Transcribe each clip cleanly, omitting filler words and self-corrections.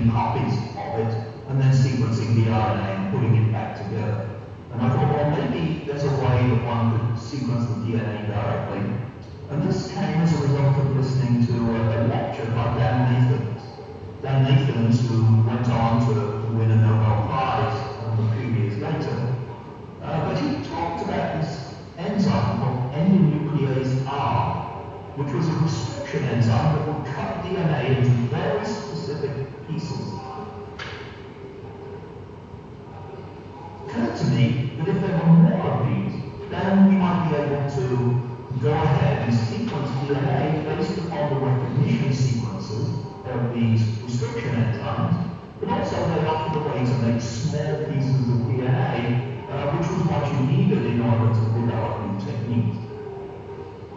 making copies of it and then sequencing the RNA and putting it back together. And I thought, well, maybe there's a way that one could sequence the DNA directly. And this came as a result of listening to a lecture by Dan Nathans, who went on to win a Nobel Prize a few years later. But he talked about this enzyme called endonuclease R, which was a restriction enzyme that would cut DNA into very specific pieces. It occurred to me that if there were more of these, then we might be able to go ahead and sequence DNA based upon the recognition sequences of these restriction enzymes, but also they offered a way to make small pieces of DNA, which was what you needed in order to develop new techniques.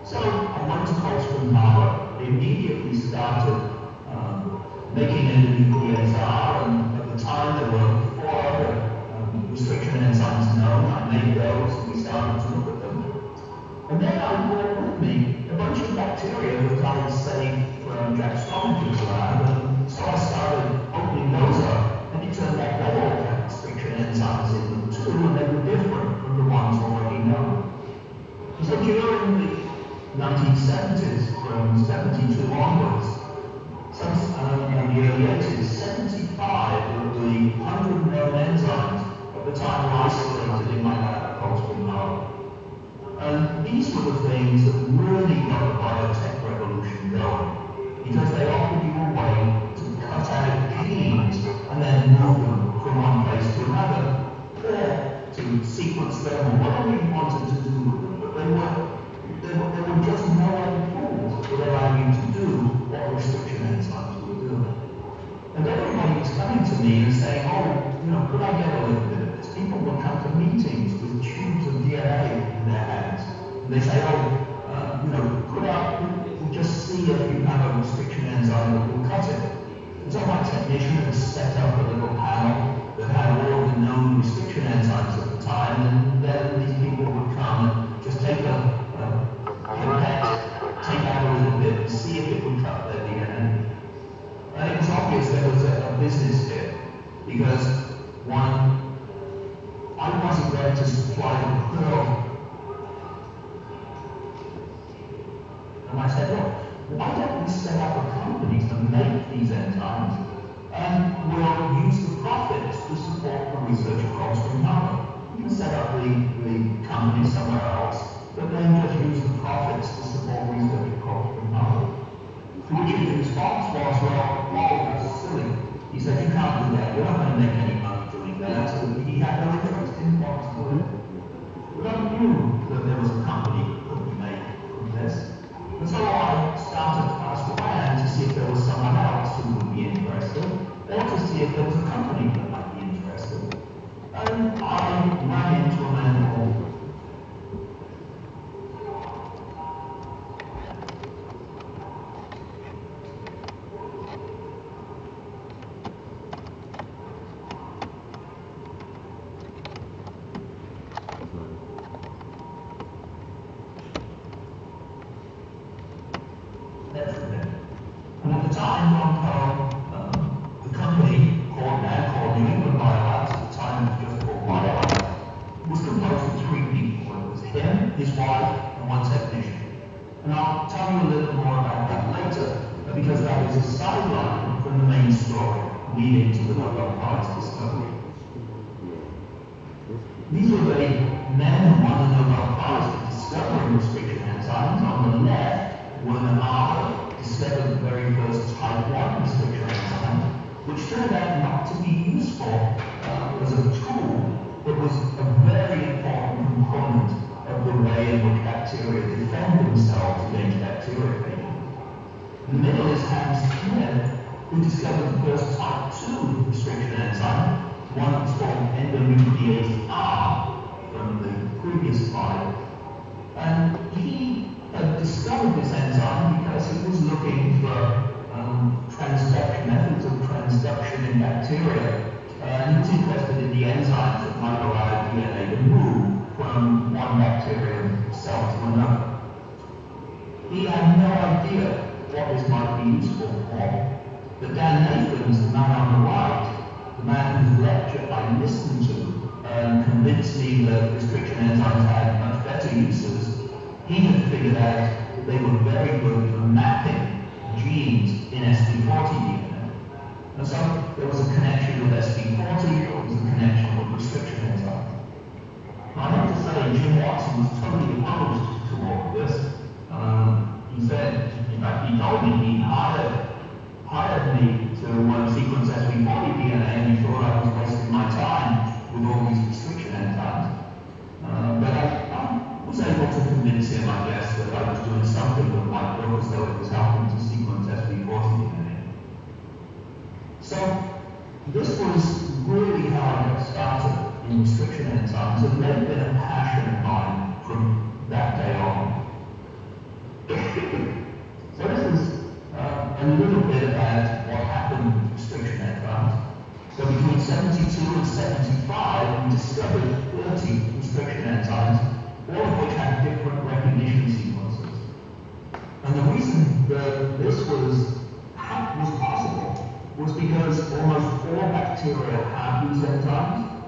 So I went to Colston Harbour, immediately started making endonuclease R, and at the time there were 4 other restriction enzymes known. I made those, and we started to look at them. And then I brought with me a bunch of bacteria that I had saved from Jack Stomage's lab, and so I started opening those up, and it turned out they all had restriction enzymes in them too, and they were different from the ones already known. So during the 1970s, from 72 onwards, and the early 80s, 75 of the 100 known enzymes at the time were isolated in my lab at Colston Harbour. And these were the things that really got the biotech revolution going, because they offered you a way to cut out genes and then move them from one place to another, or to sequence them, or whatever you wanted to do with them. But there were just no other tools that allowed you to do what restriction enzymes were doing. And everybody was coming to me and saying, oh, could I get a little bit of this? People would come to meetings with tubes of DNA in their hands. And they say, oh, could I just see if you have a restriction enzyme that will cut it? And so my technician had set up a little panel that had all of the known restriction enzymes at the time, and then these people would come and just take a pipette, take out a little bit, and see if it would cut their DNA. And it was obvious there was a business here, because one, I wasn't there to supply the pearl. And I said, look, why don't we set up a company to make these enzymes, and we'll use the profits to support the research at Colston Harbour. You can set up the company somewhere else, but then just use the profits to support research at Colston Harbour. To which his response was, well, that's silly. He said, you can't do that. You're not going to make any money doing that. So he had no interest in what to do. But I knew that there was a company that could be made from this. And so I started to ask around to see if there was someone else who would be interested, or to see if there was a company that might be interested. And I ran into a man called leading to the Nobel Prize discovery. These were the men who won the Nobel Prize for discovering restriction enzymes. On the left were the R discovered the very first type 1 restriction enzyme, which turned out not to be useful as a tool, but was a very important component of the way in which bacteria defend themselves against bacteriophage. In the middle is Hans Smith, who discovered the first type 2 restriction enzyme, one that's called endonuclease R from the previous slide. And he had discovered this enzyme because he was looking for transduction, methods of transduction in bacteria. And he was interested in the enzymes that might allow DNA to move from one bacterium cell to another. He had no idea what this might be useful for. But Dan Nathans, the man on the he had figured out that they were very good for mapping genes in SB40 DNA. And so there was a connection with SB40, there was a connection with restriction enzymes. Now, I have to say, Jim Watson was totally opposed to all of this. He said, in fact, he told me he hired me to sequence SB40 DNA, and he thought I was wasting my time with all these restriction enzymes. But I was able to convince him, I guess, that I was doing something that might look as though it was helping to sequence SB40 DNA. So this was really how I got started in restriction enzymes, and they've been a passion of mine from that day on. So this is a little bit about what happened with restriction enzymes. So between 72 and 75, we discovered 30 restriction enzymes, all of which had different recognition sequences. And the reason that this was possible was because almost all bacteria have these enzymes.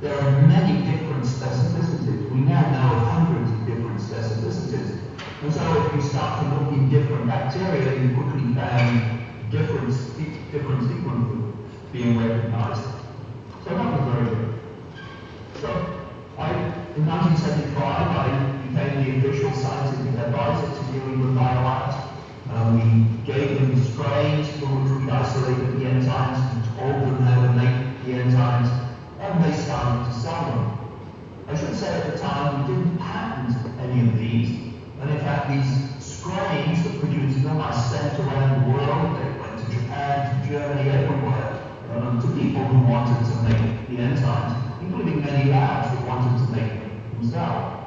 There are many different specificities. We now know of hundreds of different specificities. And so if you start to look in different bacteria, you quickly found different sequences being recognized. So that was very good. So in 1975, I became the official scientific advisor to New England Biolabs. We gave them strains for which we isolated the enzymes and told them how to make the enzymes, and they started to sell them. I should say at the time we didn't patent any of these, and in fact these strains that produced them are sent around the world. They went to Japan, to Germany, everywhere, to people who wanted to make the enzymes, including many labs that wanted to make them themselves.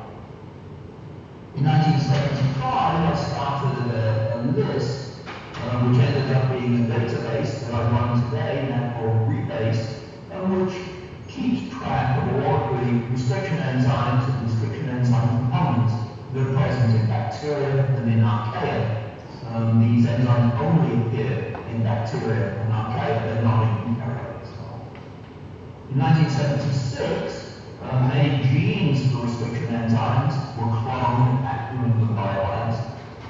In 1975, I started a list, which ended up being a database that I run today, now called Rebase, which keeps track of all of the restriction enzymes and restriction enzyme components that are present in bacteria and in archaea. These enzymes only appear in bacteria and archaea, they're not in eukaryotes. In 1976, many genes for restriction enzymes were cloned at New England Biolabs.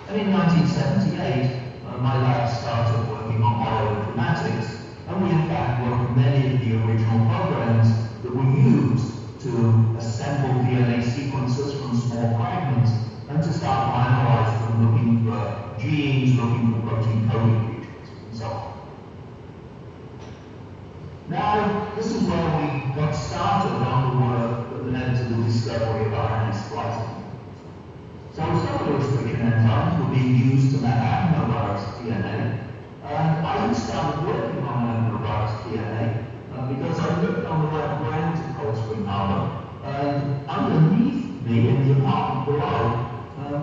And in 1978, my lab started working on bioinformatics, and we in fact wrote many of the original programs that were used to assemble DNA sequences from small fragments and to start to analyze them, looking for genes, looking for protein coding regions, and so on. Now, this is where we got started on the work that led to the discovery of RNA splicing. So some of the restriction enzymes were being used to map adenovirus DNA, and I had started working on adenovirus DNA because I lived on the right ground to Cold Spring Harbor, and underneath me in the apartment below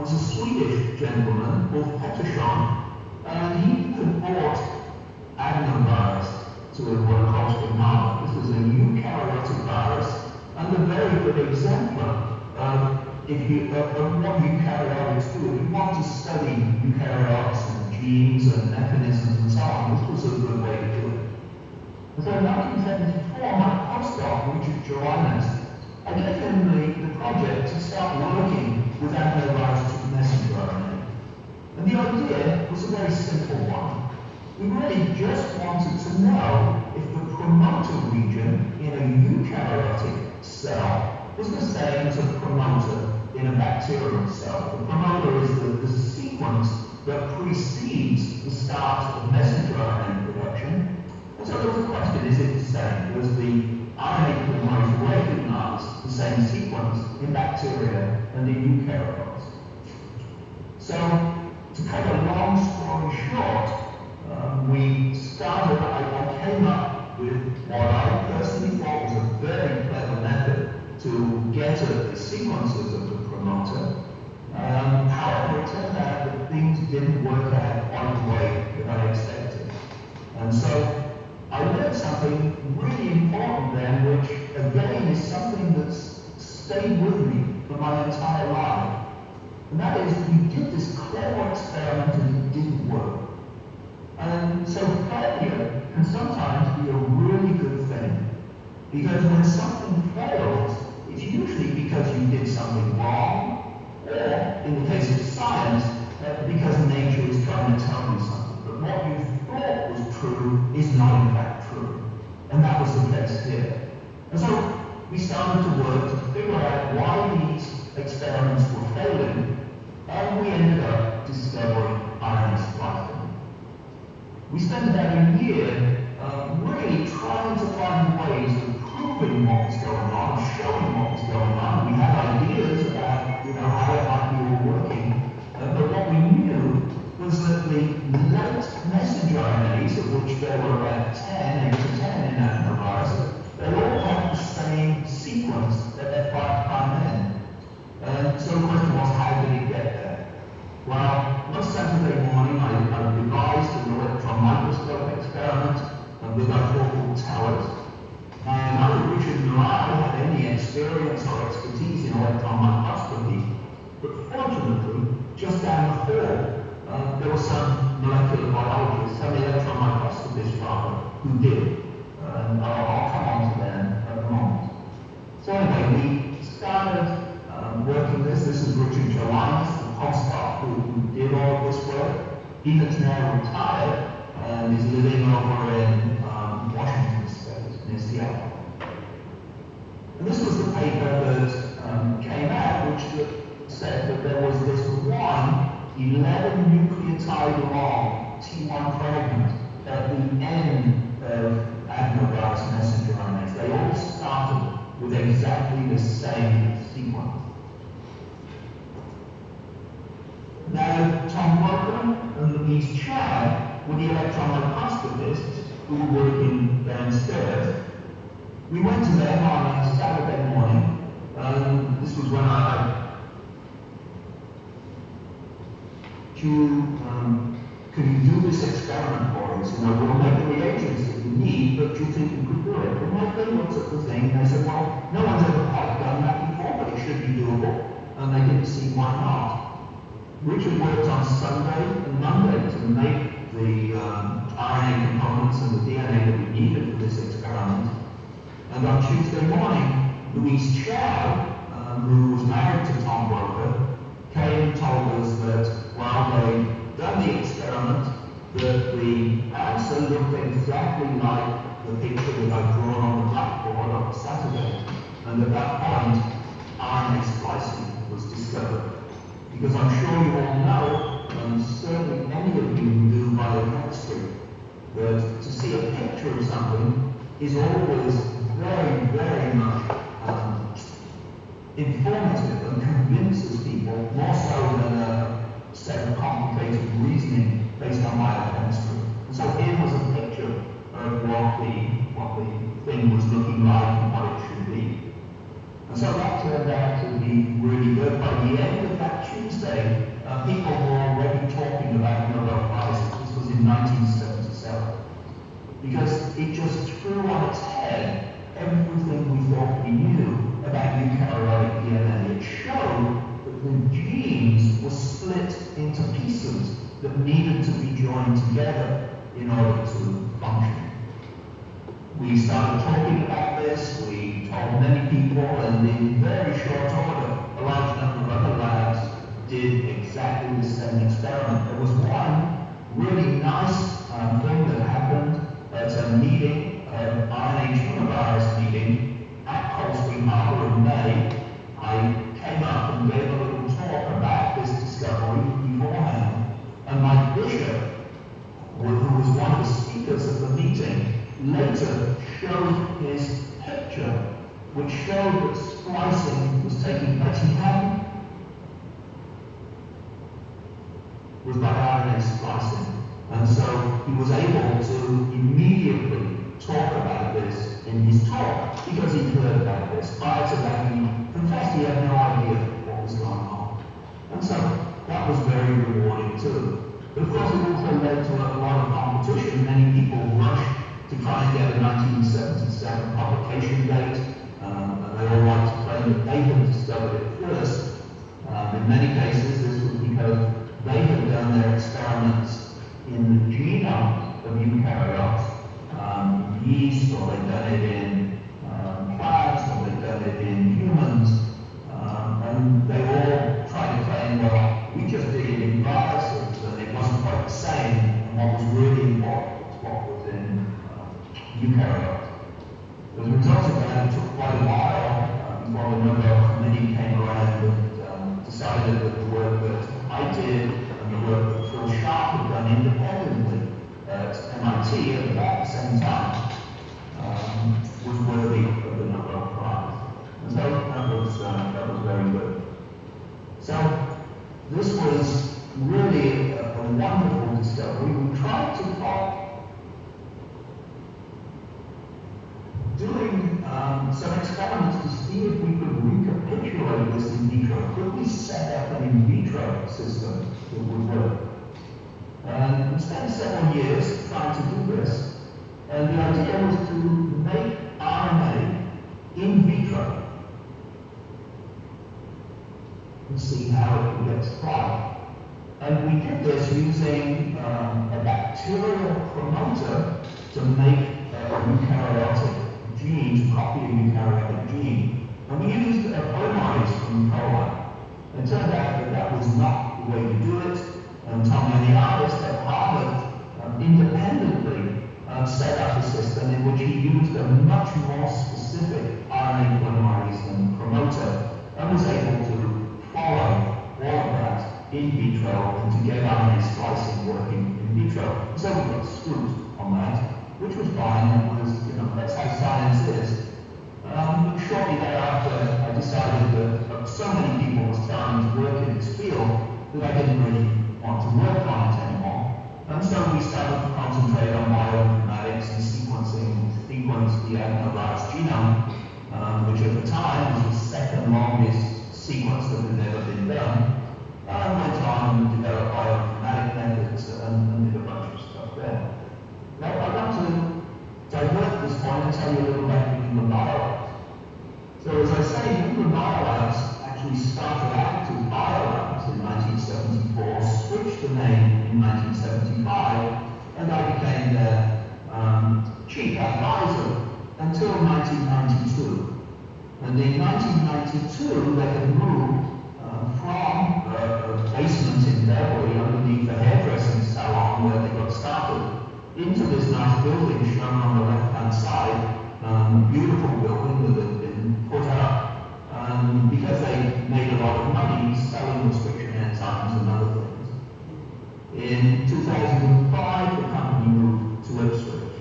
was a Swedish gentleman called Pettersson, and he had bought adenovirus to Cold Spring Harbor. This was a eukaryotic virus, and a very good exemplar of what eukaryotes do. If you want to study eukaryotes and genes and mechanisms and so on, this was a good way to do it. And so in 1974, my postdoc, Richard Jelinas, I gave him the project to start working with adenovirus messenger RNA. And the idea was a very simple one. We really just wanted to know if the promoter region in a eukaryotic cell was the same as a promoter in a bacterial cell. The promoter is the sequence that precedes the start of messenger RNA production. And so there was a question, is it the same? Does the RNA polymerase recognize the same sequence in bacteria and in eukaryotes? So, to cut a long story short, I came up with what I personally thought was a very clever method to get at the sequences of the promoter. However, it turned out that things didn't work out quite the way that I expected. And so I learned something really important then, which again is something that's stayed with me for my entire life. And that is, we did this clever experiment and it didn't work. And so failure can sometimes be a really good thing. Because when something fails, it's usually because you did something wrong, or in the case of science, because nature is trying to tell you something. But what you thought was true is not in fact true. And that was the case here. And so we started to work to figure out why these experiments were failing, and we ended up discovering RNA splicing. We spent about a year really trying to find ways of proving what was going on, showing what was going on. We had ideas about how it might be all working, but what we knew was that the late messenger RNAs, of which there were about 10, 8 to 10 in adenovirus, they all have the same sequence at their 5' end. And so the question was, how did it get there? Well, one Saturday morning, I devised an electron microscope experiment with our focal tellers. And neither Richard nor I had any experience or expertise in electron microscopy, but fortunately, just down the hall, there were some molecular biologists, some electron microscopists rather, who did. And I'll come on to them at the moment. So anyway, we started working this. This is Richard Jelinas, the postdoc who did all of this work. He has now retired and is living over in Washington State, near Seattle. And this was the paper that came out, which said that there was this one 11 nucleotide long T1 fragment at the end of adenovirus messenger RNAs. They all started with exactly the same sequence. Now, Tom Broker and Louise Chow were the electron microscopists who were working downstairs. We went to them on a Saturday morning. This was when I can you do this experiment for us? We'll make the reagents that you need, but do you think you could do it? And they looked at the thing and they said, well, no one's ever quite done that before, but it should be doable. And they didn't see why not. Richard worked on Sunday and Monday to make the RNA components and the DNA that we needed for this experiment. And on Tuesday morning, Louise Chow, who was married to Tom Broker, came and told us that while they'd done the experiment, that the answer looked exactly like the picture that I'd drawn on the blackboard on Saturday. And at that point, RNA splicing was discovered. Because I'm sure you all know, and certainly any of you who do biochemistry, that to see a picture of something is always very, very much informative and convinces people more so than a set of complicated reasoning based on biochemistry. And so here was a picture of what the thing was looking like and what it should be. And so that turned out to be really good. By the end of that Tuesday, people were already talking about Nobel Prize. This was in 1977. Because it just threw on its head everything we thought we knew about eukaryotic DNA. It showed that the genes were split into pieces that needed to be joined together in order to function. We started talking about this, we told many people, and in very short order, a large number of other labs did exactly the same experiment. There was one really nice thing that happened at a meeting, an RNA tumor virus meeting at Cold Spring Harbor in May. I came up and gave a little talk about this discovery beforehand, and my bishop, who was one of the speakers at the meeting, later showed his picture, which showed that splicing was taking place. Was by RNA splicing. And so he was able to immediately talk about this in his talk because he'd heard about this. Prior to that, he confessed he had no idea what was going on. And so that was very rewarding too. But of course, it also led to a lot of competition. Many people rushed to try and get a 1977 publication date, and they all like to claim that they had discovered it first. In many cases, this was because they had done their experiments in the genome of eukaryotes, yeast, or they'd done it in plants, or they'd done it in humans, and they all tried to claim, well, eukaryote. As a result of that, it took quite a while before the Nobel Committee came around and decided that the work that I did and the work that Phil Sharp had done independently at MIT at about the same time was worthy of the Nobel Prize. And so that was very good. So this was really a wonderful discovery. We tried to doing some experiments to see if we could recapitulate this in vitro. Could we set up an in vitro system that would work? And we spent several years trying to do this. And the idea was to make RNA in vitro and see how it would get spliced. And we did this using a bacterial promoter to make a eukaryotic gene, to copy a eukaryotic gene. And we used a polymerase from E. coli. It turned out that that was not the way to do it. And Tom and the artist at Harvard independently set up a system in which he used a much more specific RNA polymerase and promoter and was able to follow all of that in vitro and to get RNA splicing working in vitro. So we got screwed on that, which was fine. It was, that's how science is. But shortly thereafter, I decided that so many people were starting to work in this field that I didn't really want to work on it anymore. And so we started to concentrate on bioinformatics and sequence the adenovirus genome, which at the time was the second longest sequence that had ever been done. And went on and developed bioinformatic methods and did a bunch of stuff there. Now I want to divert this point and tell you a little about human biolabs. So as I say, human biolabs actually started out as biolabs in 1974, switched the name in 1975, and I became their chief advisor until 1992. And in 1992, they had moved from a basement in Beverly underneath the hairdressing salon where they got started into this nice building shown on the left-hand side, a beautiful building that had been put up because they made a lot of money selling restriction enzymes and other things. In 2005, the company moved to Ipswich.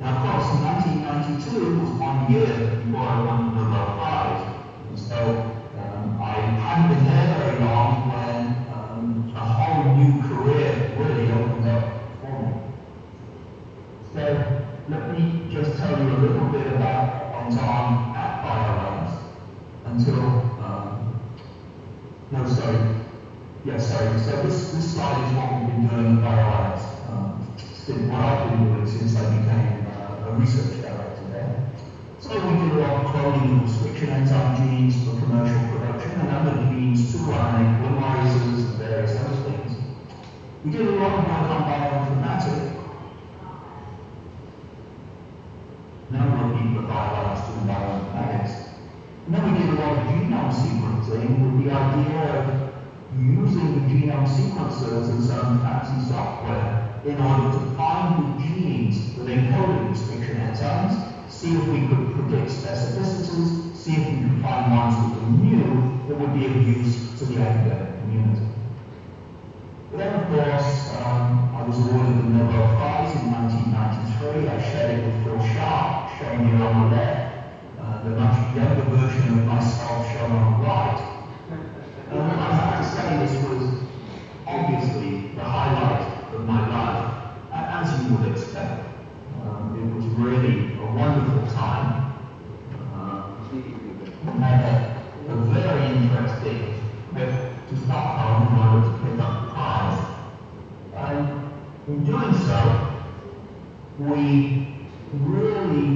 Now, of course, 1992 was 1 year before I won the Nobel Prize, and so I hadn't been there very long when a whole new career really opened up for me. So let me just tell you a little bit about what went on at BioLabs until, So this slide is what we've been doing at BioLabs, what I've been doing since I became a research director there. So we did a lot of cloning of restriction enzyme genes for commercial production and other genes, too, RNA polymerases and various other things. We did a lot of work on bioinformatics. Number of people at BioLabs doing bioinformatics. And then we did a lot of genome sequencing with the idea of using the genome sequencers and some fancy software in order to find the genes that encoded restriction enzymes, see if we could predict specificities, see if we could find ones that we knew that would be of use to the academic community. But then, of course, I was awarded the Nobel Prize in 1993. I shared it with Phil Sharp, shown here on the left, the much younger version of myself shown on the right. I have to say this was obviously the highlight of my life, as you would expect. It was really a wonderful time. We had a very interesting trip to Stockholm in order to pick up the prize. And in doing so, we really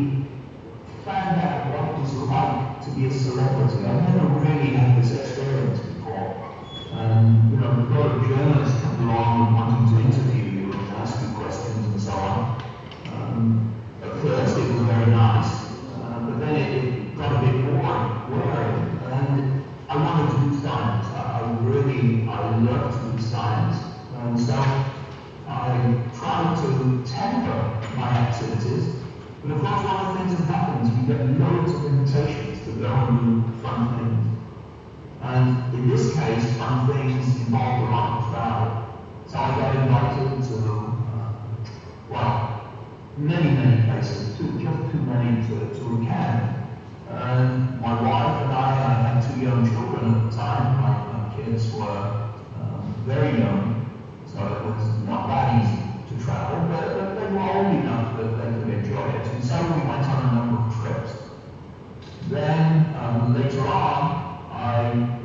found out what it was like to be a celebrity. I've never really had this experience before. A lot of journalists come along and wanting to interview you and ask you questions and so on. At first it was very nice, but then it got a bit boring, and I wanted to do science. I love to do science, and so I tried to temper my activities But of course, one of the things that happens, you get loads of invitations to go and do fun things. And in this case, fun things involved a lot of travel. So I got invited to, well, many places, just too many to recount. And my wife and I had 2 young children at the time. My kids were very young, so it was not that easy to travel, but they were old enough that they could enjoy it. And so we went on a number of trips. Then later on,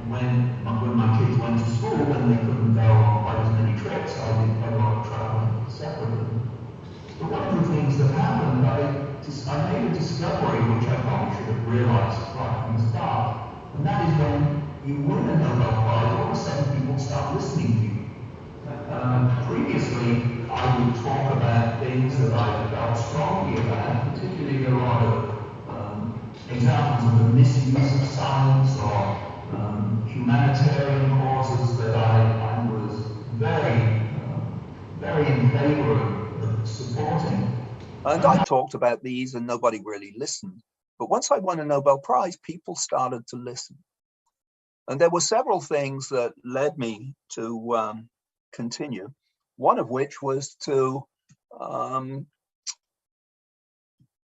when my kids went to school and they couldn't go on quite as many trips, I did quite a lot of traveling separately. But one of the things that happened, I made a discovery which I probably should have realized right from the start, and that is when you win a Nobel Prize, all of a sudden people start listening to you. Previously, I would talk about things that I felt strongly about, particularly a lot of examples of the misuse of science or humanitarian causes that I was very in favor of supporting. And I talked about these and nobody really listened. But once I won a Nobel Prize, people started to listen. And there were several things that led me to continue. One of which was to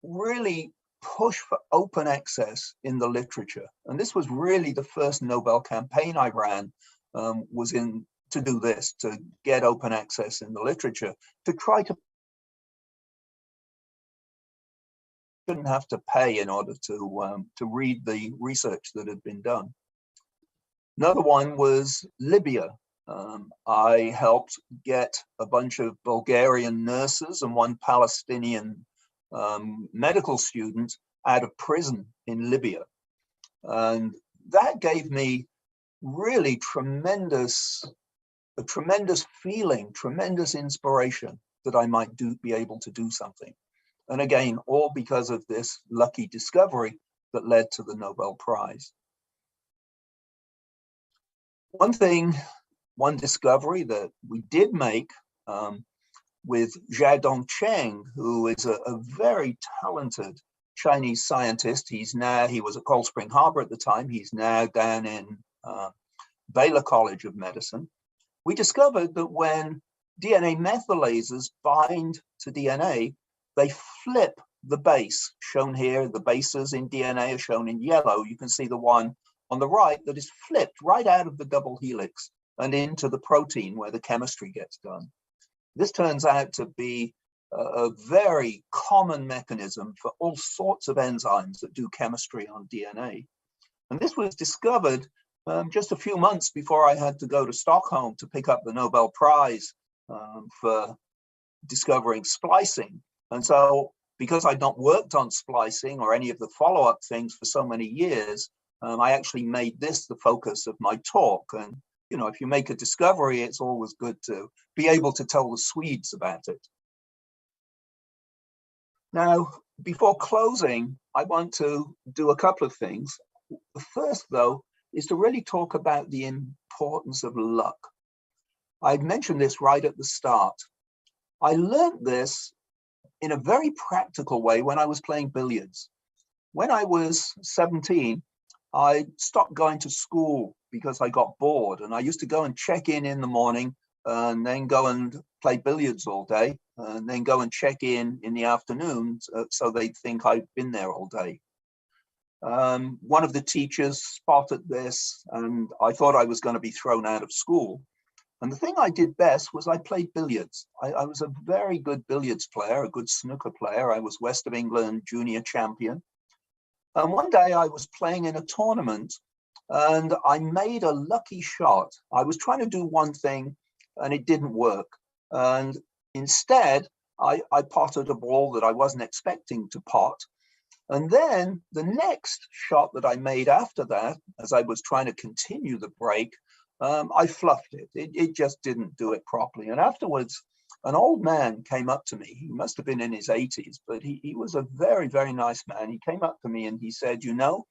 really push for open access in the literature. And this was really the first Nobel campaign I ran, to do this, to get open access in the literature, to try to shouldn't have to pay in order to read the research that had been done. Another one was Libya. I helped get a bunch of Bulgarian nurses and one Palestinian medical student out of prison in Libya. And that gave me really a tremendous feeling, tremendous inspiration that I might be able to do something. And again, all because of this lucky discovery that led to the Nobel Prize. One discovery that we did make with Xiaodong Cheng, who is a very talented Chinese scientist. He was at Cold Spring Harbor at the time. He's now down in Baylor College of Medicine. We discovered that when DNA methylases bind to DNA, they flip the base. Shown here, the bases in DNA are shown in yellow. You can see the one on the right that is flipped right out of the double helix and into the protein where the chemistry gets done. This turns out to be a very common mechanism for all sorts of enzymes that do chemistry on DNA. And this was discovered just a few months before I had to go to Stockholm to pick up the Nobel Prize for discovering splicing. And so, because I'd not worked on splicing or any of the follow-up things for so many years, I actually made this the focus of my talk. And, you know, if you make a discovery, it's always good to be able to tell the Swedes about it. Now, before closing, I want to do a couple of things. The first, though, is to really talk about the importance of luck. I mentioned this right at the start. I learned this in a very practical way when I was playing billiards. When I was 17, I stopped going to school because I got bored, and I used to go and check in the morning and then go and play billiards all day and then go and check in the afternoon so they'd think I'd been there all day. One of the teachers spotted this and I thought I was going to be thrown out of school. And the thing I did best was I played billiards. I was a very good billiards player, a good snooker player. I was West of England junior champion. And one day I was playing in a tournament and I made a lucky shot. I was trying to do one thing and it didn't work. And instead, I potted a ball that I wasn't expecting to pot. And then the next shot that I made after that, as I was trying to continue the break, I fluffed it. It just didn't do it properly. And afterwards, an old man came up to me. He must have been in his 80s, but he was a very, very nice man. He came up to me and he said, you know,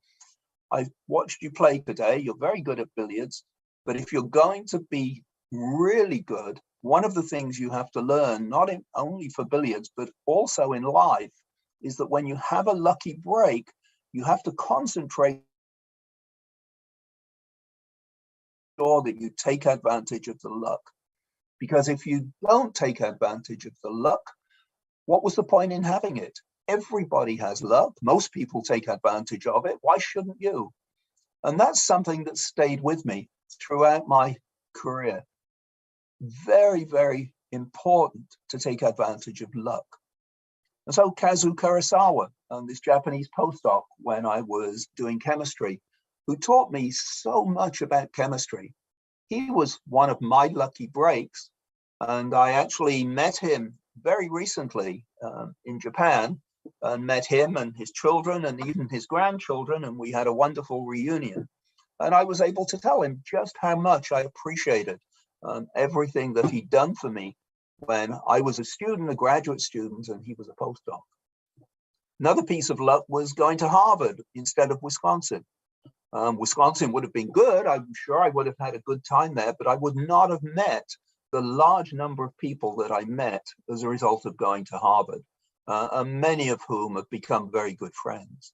I've watched you play today. You're very good at billiards, but if you're going to be really good, one of the things you have to learn, not only for billiards, but also in life, is that when you have a lucky break, you have to concentrate sure that you take advantage of the luck. Because if you don't take advantage of the luck, what was the point in having it? Everybody has luck. Most people take advantage of it. Why shouldn't you? And that's something that stayed with me throughout my career. Very, very important to take advantage of luck. And so Kazu Kurosawa, this Japanese postdoc when I was doing chemistry, who taught me so much about chemistry, he was one of my lucky breaks. And I actually met him very recently in Japan, and met him and his children and even his grandchildren, and we had a wonderful reunion. And I was able to tell him just how much I appreciated everything that he'd done for me when I was a student, a graduate student, and he was a postdoc. Another piece of luck was going to Harvard instead of Wisconsin. Wisconsin would have been good. I'm sure I would have had a good time there, but I would not have met the large number of people that I met as a result of going to Harvard, and many of whom have become very good friends.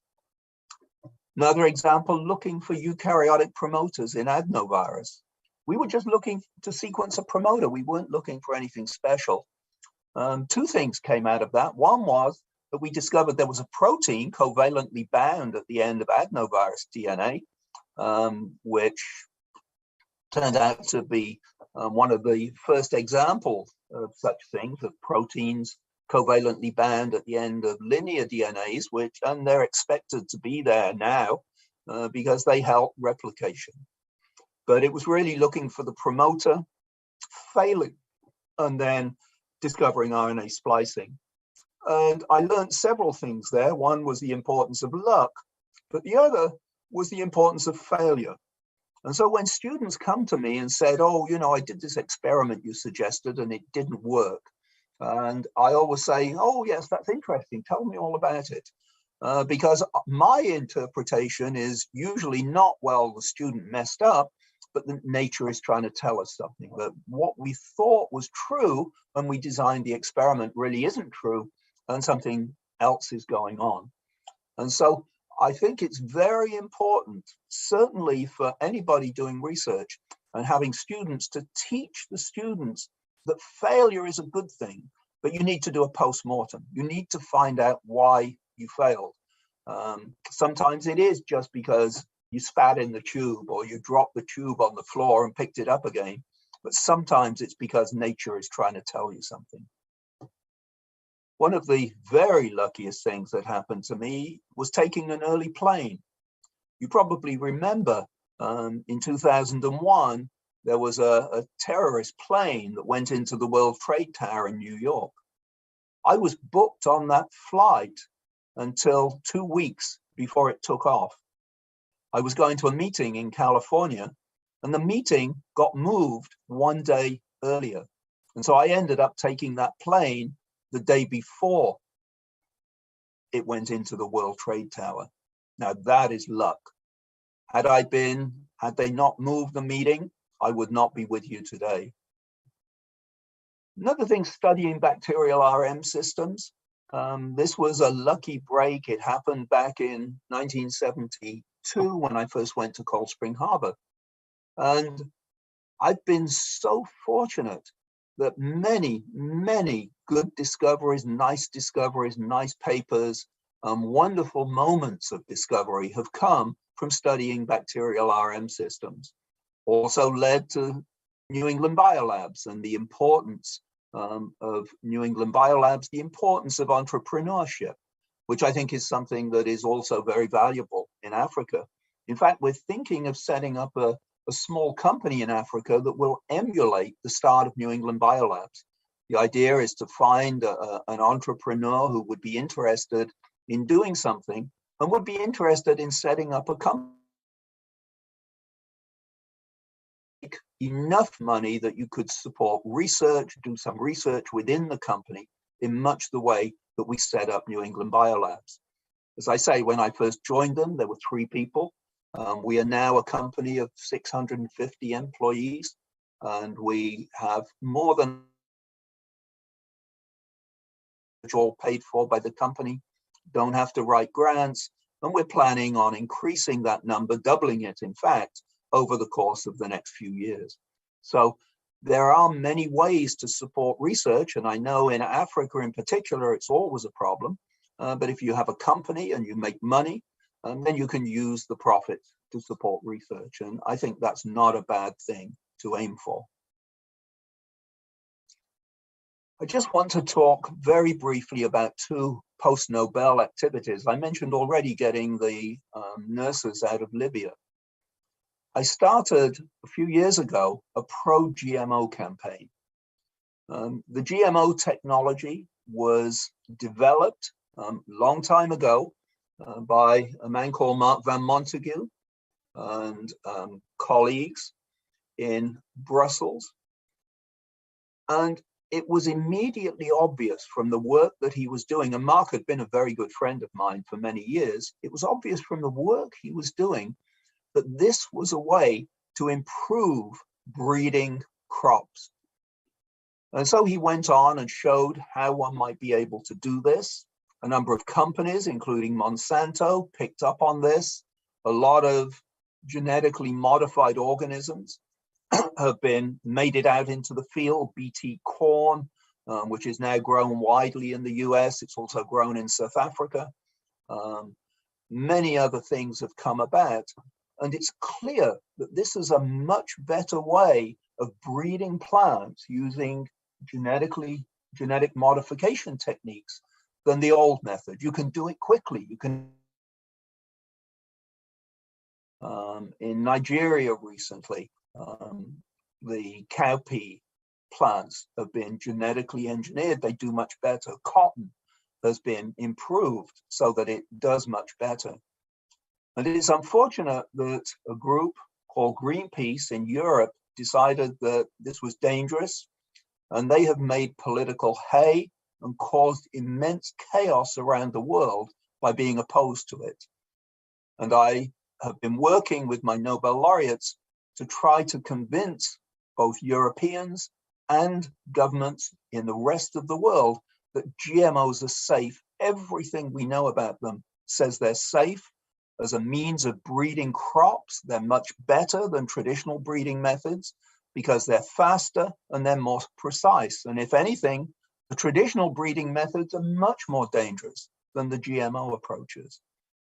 Another example, looking for eukaryotic promoters in adenovirus. We were just looking to sequence a promoter. We weren't looking for anything special. Two things came out of that. One was that we discovered there was a protein covalently bound at the end of adenovirus DNA, which turned out to be one of the first examples of such things, of proteins covalently bound at the end of linear DNAs, and they're expected to be there now because they help replication. But it was really looking for the promoter, failing, and then discovering RNA splicing. And I learned several things there. One was the importance of luck, but the other was the importance of failure. And so when students come to me and said, oh, you know, I did this experiment you suggested and it didn't work. And I always say, oh, yes, that's interesting. Tell me all about it. Because my interpretation is usually not, well, the student messed up, but that nature is trying to tell us something, that what we thought was true when we designed the experiment really isn't true, and something else is going on. And so I think it's very important, certainly for anybody doing research and having students, to teach the students that failure is a good thing, but you need to do a post-mortem. You need to find out why you failed. Sometimes it is just because you spat in the tube or you dropped the tube on the floor and picked it up again. But sometimes it's because nature is trying to tell you something. One of the very luckiest things that happened to me was taking an early plane. You probably remember in 2001, there was a terrorist plane that went into the World Trade Tower in New York. I was booked on that flight until 2 weeks before it took off. I was going to a meeting in California, and the meeting got moved 1 day earlier. And so I ended up taking that plane the day before it went into the World Trade Tower. Now that is luck. Had they not moved the meeting, I would not be with you today. Another thing, studying bacterial RM systems. This was a lucky break. It happened back in 1972 when I first went to Cold Spring Harbor. And I've been so fortunate that many, many good discoveries, nice papers, wonderful moments of discovery have come from studying bacterial RM systems. Also led to New England Biolabs and the importance of New England Biolabs, the importance of entrepreneurship, which I think is something that is also very valuable in Africa. In fact, we're thinking of setting up a small company in Africa that will emulate the start of New England Biolabs. The idea is to find an entrepreneur who would be interested in doing something and would be interested in setting up a company. Enough money that you could support research, do some research within the company in much the way that we set up New England Biolabs. As I say, when I first joined them, there were 3 people. We are now a company of 650 employees, and we have more than all paid for by the company. don't have to write grants, and we're planning on increasing that number, doubling it, in fact, over the course of the next few years. So there are many ways to support research, and I know in Africa in particular, it's always a problem. But if you have a company and you make money, then you can use the profits to support research. And I think that's not a bad thing to aim for. I just want to talk very briefly about two post-Nobel activities. I mentioned already getting the nurses out of Libya. I started a few years ago a pro-GMO campaign. The GMO technology was developed a long time ago by a man called Mark Van Montague and colleagues in Brussels. And it was immediately obvious from the work that he was doing, and Mark had been a very good friend of mine for many years, it was obvious from the work he was doing that this was a way to improve breeding crops. And so he went on and showed how one might be able to do this. A number of companies, including Monsanto, picked up on this. A lot of genetically modified organisms have been mated out into the field. BT corn, which is now grown widely in the US. It's also grown in South Africa. Many other things have come about. And it's clear that this is a much better way of breeding plants using genetic modification techniques than the old method. You can do it quickly. You can. In Nigeria recently, the cowpea plants have been genetically engineered. They do much better. Cotton has been improved so that it does much better. And it is unfortunate that a group called Greenpeace in Europe decided that this was dangerous, and they have made political hay and caused immense chaos around the world by being opposed to it. And I have been working with my Nobel laureates to try to convince both Europeans and governments in the rest of the world that GMOs are safe. Everything we know about them says they're safe. As a means of breeding crops, they're much better than traditional breeding methods because they're faster and they're more precise. And if anything, the traditional breeding methods are much more dangerous than the GMO approaches.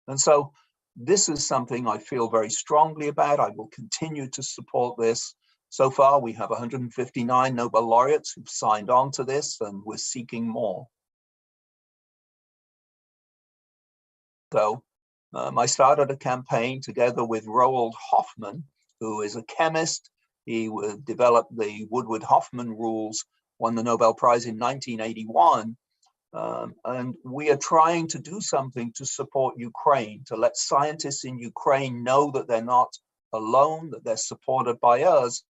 And so this is something I feel very strongly about. I will continue to support this. So far, we have 159 Nobel laureates who've signed on to this, and we're seeking more. So I started a campaign together with Roald Hoffmann, who is a chemist. He would develop the Woodward-Hoffmann rules, won the Nobel Prize in 1981. And we are trying to do something to support Ukraine, to let scientists in Ukraine know that they're not alone, that they're supported by us.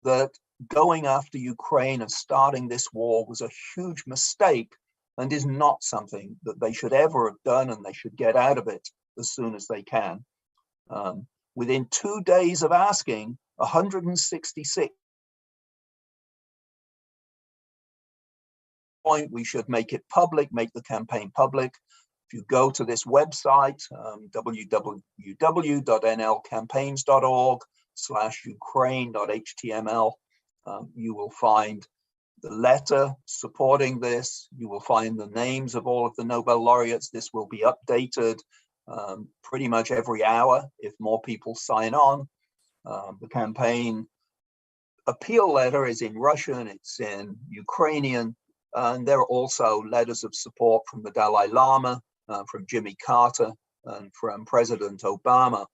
That going after Ukraine and starting this war was a huge mistake and is not something that they should ever have done, and they should get out of it as soon as they can. Within 2 days of asking, 166 point, we should make it public, make the campaign public. If you go to this website, www.nlcampaigns.org/ukraine.html, you will find the letter supporting this. You will find the names of all of the Nobel laureates. This will be updated pretty much every hour if more people sign on. The campaign appeal letter is in Russian, it's in Ukrainian, and there are also letters of support from the Dalai Lama, from Jimmy Carter, and from President Obama,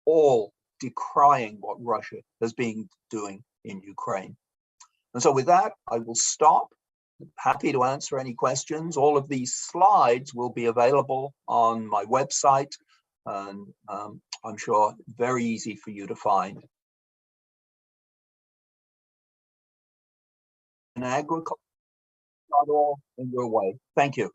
all decrying what Russia has been doing in Ukraine. And so with that, I will stop. Happy to answer any questions. All of these slides will be available on my website, and I'm sure very easy for you to find. And agriculture.org in your way. Thank you.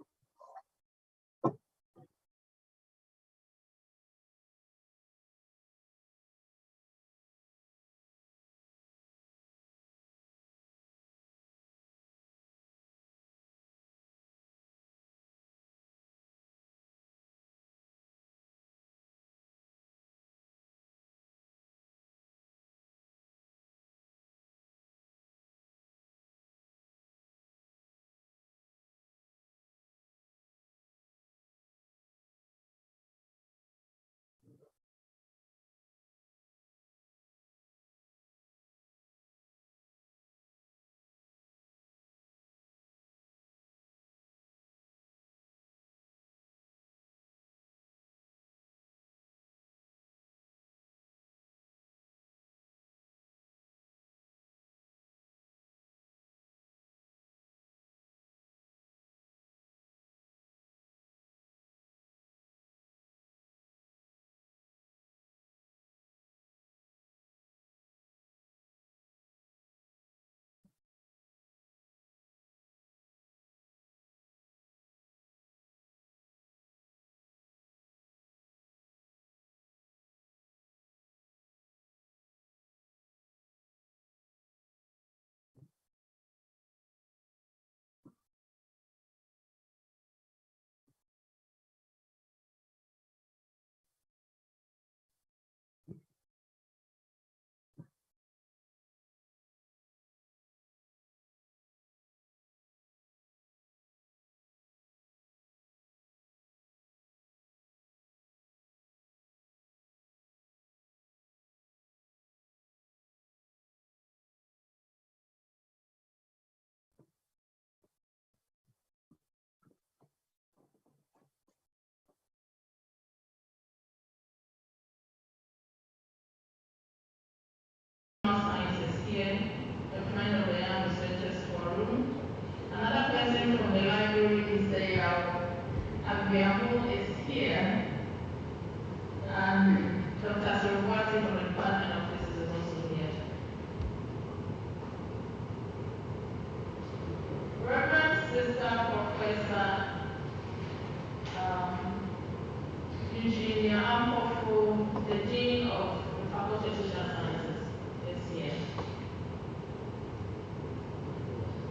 the Dean of the Faculty of Social Sciences is here.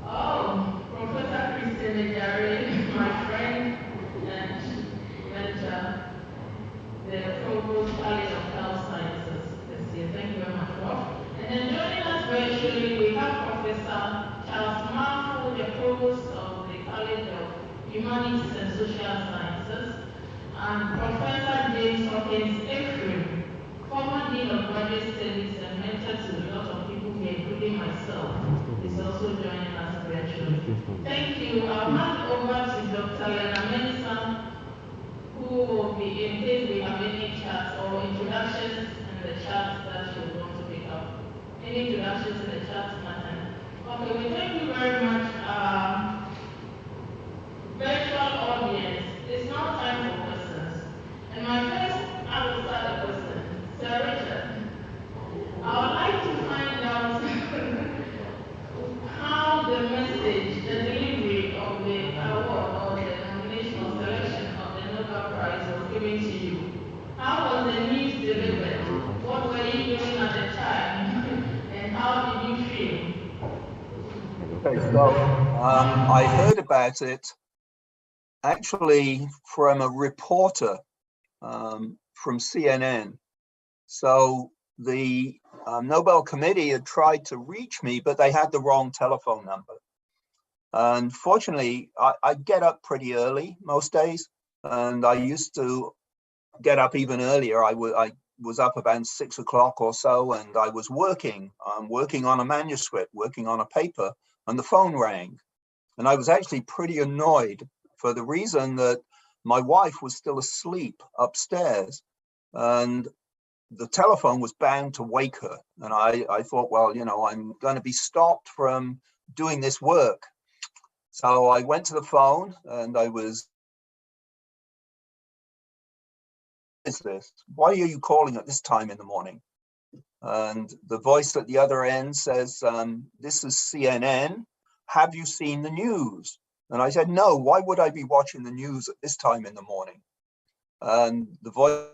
Oh, Professor Christine Ejari, my friend and mentor, the Provost College of Health Sciences is here. Thank you very much, Prof. And then joining us virtually, we have Professor Charles Marfu, the Provost of the College of Humanities and Social Sciences, and Professor James Hawkins Ephraim, former Dean of Graduate Studies and mentor to a lot of people here, including myself, is also joining us virtually. Thank you. I'll hand over to Dr. Lena Mensah, who will be, in case we have any chats or introductions in the chat that you want to pick up. Any introductions in the chat, Martin? Okay, well, thank you very much. Virtual audience, it's now time for questions. And my first, I will start a question. Sir Richard, I would like to find out how the message, the delivery of the award or the nomination or selection of the Nobel Prize was given to you. How was the news delivered? What were you doing at the time? And how did you feel? Okay, so I heard about it actually from a reporter from CNN. So the Nobel Committee had tried to reach me, but they had the wrong telephone number. Unfortunately, I get up pretty early most days, and I used to get up even earlier. I was up about 6 o'clock or so, and I was working on a manuscript, working on a paper, and the phone rang. And I was actually pretty annoyed for the reason that my wife was still asleep upstairs, and the telephone was bound to wake her. And I thought, well, you know, I'm going to be stopped from doing this work. So I went to the phone and I was, "What is this? Why are you calling at this time in the morning?" And the voice at the other end says, "This is CNN. Have you seen the news?" And I said, "No, why would I be watching the news at this time in the morning?" And the voice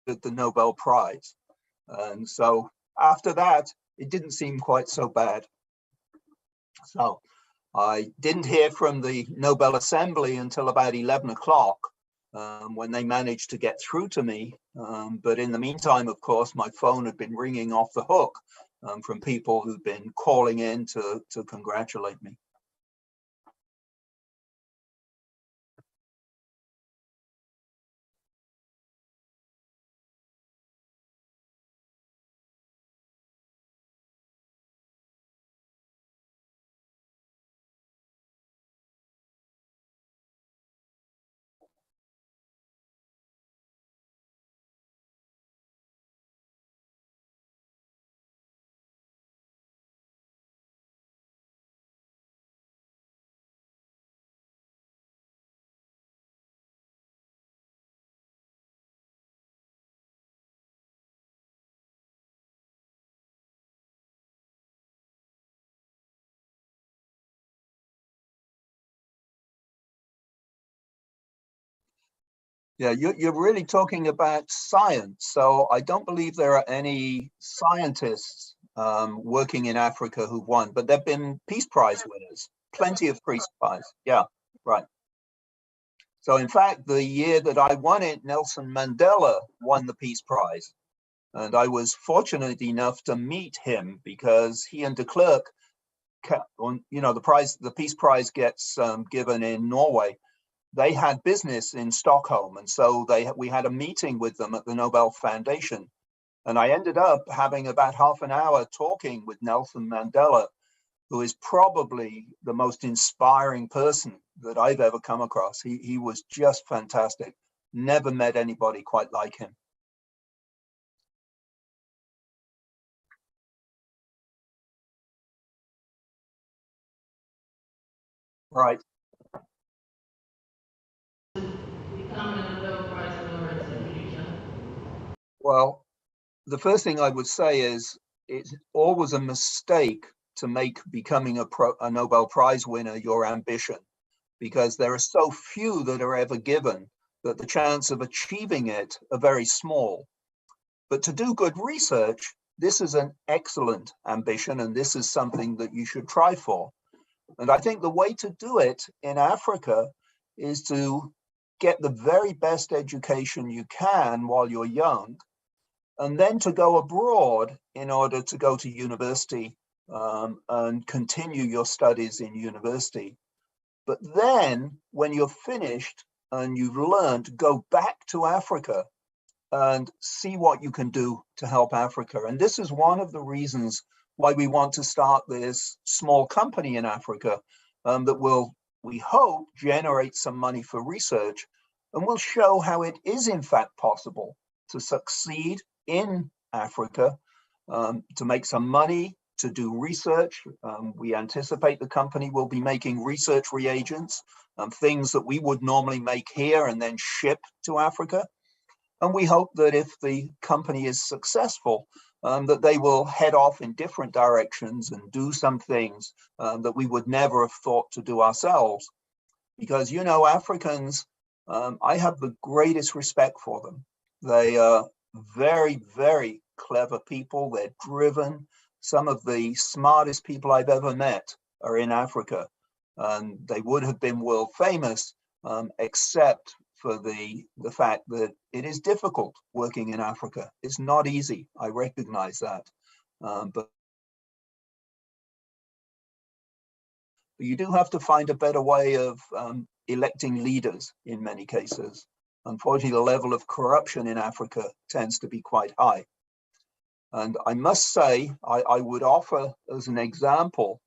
at the Nobel Prize. And so after that, it didn't seem quite so bad. So I didn't hear from the Nobel Assembly until about 11 o'clock when they managed to get through to me. But in the meantime, of course, my phone had been ringing off the hook from people who'd been calling in to congratulate me. Yeah, you're really talking about science. So I don't believe there are any scientists working in Africa who've won, but there've been Peace Prize winners, plenty of Peace Prize. Yeah, right. So in fact, the year that I won it, Nelson Mandela won the Peace Prize. And I was fortunate enough to meet him because he and de Klerk, you know, the Peace Prize gets given in Norway. They had business in Stockholm, and so we had a meeting with them at the Nobel Foundation. And I ended up having about half an hour talking with Nelson Mandela, who is probably the most inspiring person that I've ever come across. He was just fantastic. Never met anybody quite like him. Right. Well, the first thing I would say is it's always a mistake to make becoming a Nobel Prize winner your ambition, because there are so few that are ever given. that the chance of achieving it are very small. But to do good research, this is an excellent ambition, and this is something that you should try for. And I think the way to do it in Africa is to get the very best education you can while you're young, and then to go abroad in order to go to university and continue your studies in university. But then when you're finished and you've learned, go back to Africa and see what you can do to help Africa. And this is one of the reasons why we want to start this small company in Africa that will, we hope, generate some money for research, and will show how it is in fact possible to succeed in Africa, to make some money, to do research. We anticipate the company will be making research reagents, things that we would normally make here and then ship to Africa. And we hope that if the company is successful, that they will head off in different directions and do some things that we would never have thought to do ourselves. Because, you know, Africans, I have the greatest respect for them. They are very, very clever people. They're driven. Some of the smartest people I've ever met are in Africa. And they would have been world famous, except for the fact that it is difficult working in Africa. It's not easy. I recognize that. But you do have to find a better way of electing leaders in many cases. Unfortunately, the level of corruption in Africa tends to be quite high. And I must say, I would offer as an example,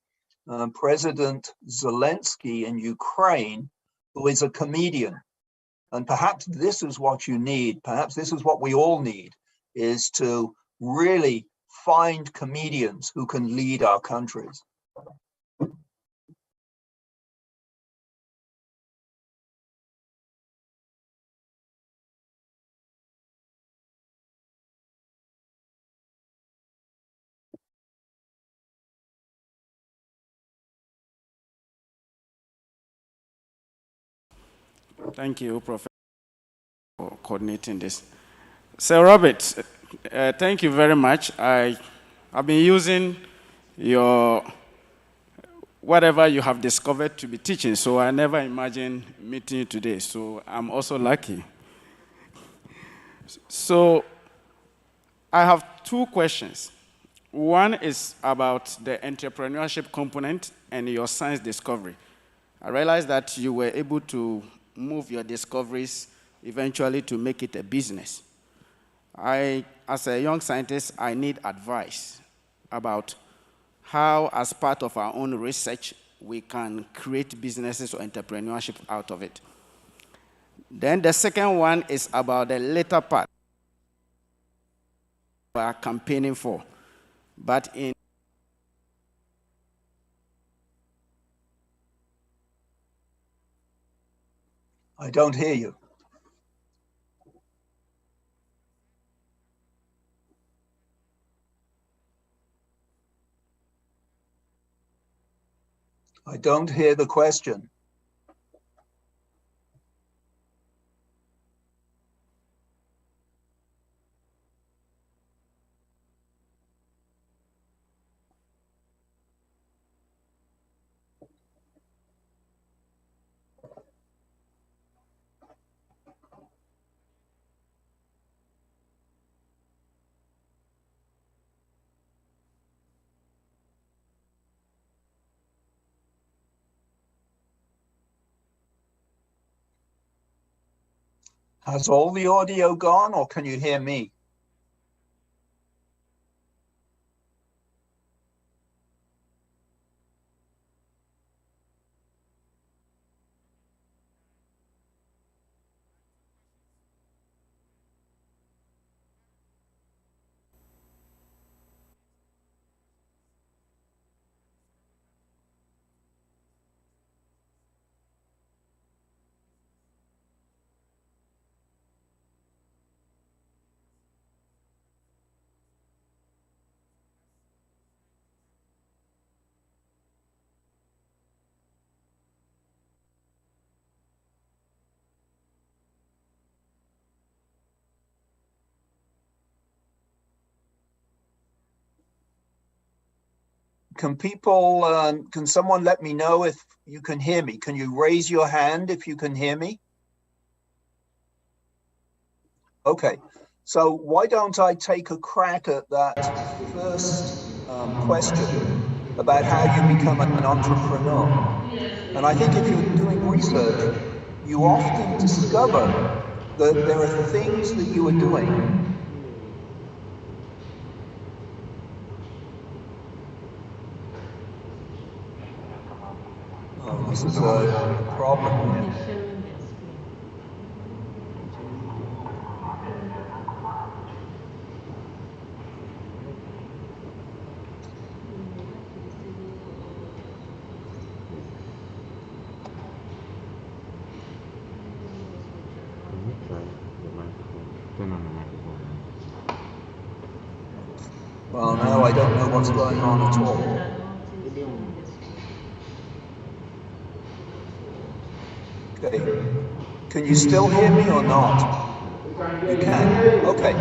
President Zelensky in Ukraine, who is a comedian. And perhaps this is what you need. Perhaps this is what we all need, is to really find comedians who can lead our countries. Thank you, Professor, for coordinating this. So, Robert, thank you very much. I've been using your whatever you have discovered to be teaching, so I never imagined meeting you today. So I'm also lucky. So I have two questions. One is about the entrepreneurship component and your science discovery. I realized that you were able to move your discoveries eventually to make it a business. As a young scientist, I need advice about how, as part of our own research, we can create businesses or entrepreneurship out of it. Then the second one is about the later part we are campaigning for. But in I don't hear you. I don't hear the question. Has all the audio gone, or can you hear me? Can people, can someone let me know if you can hear me? Can you raise your hand if you can hear me? Okay, so why don't I take a crack at that first question about how you become an entrepreneur? And I think if you're doing research, you often discover that there are things that you are doing. Oh, this is a problem here. Well, no, I don't know what's going on at all. Okay, can you still hear me or not? You can, okay.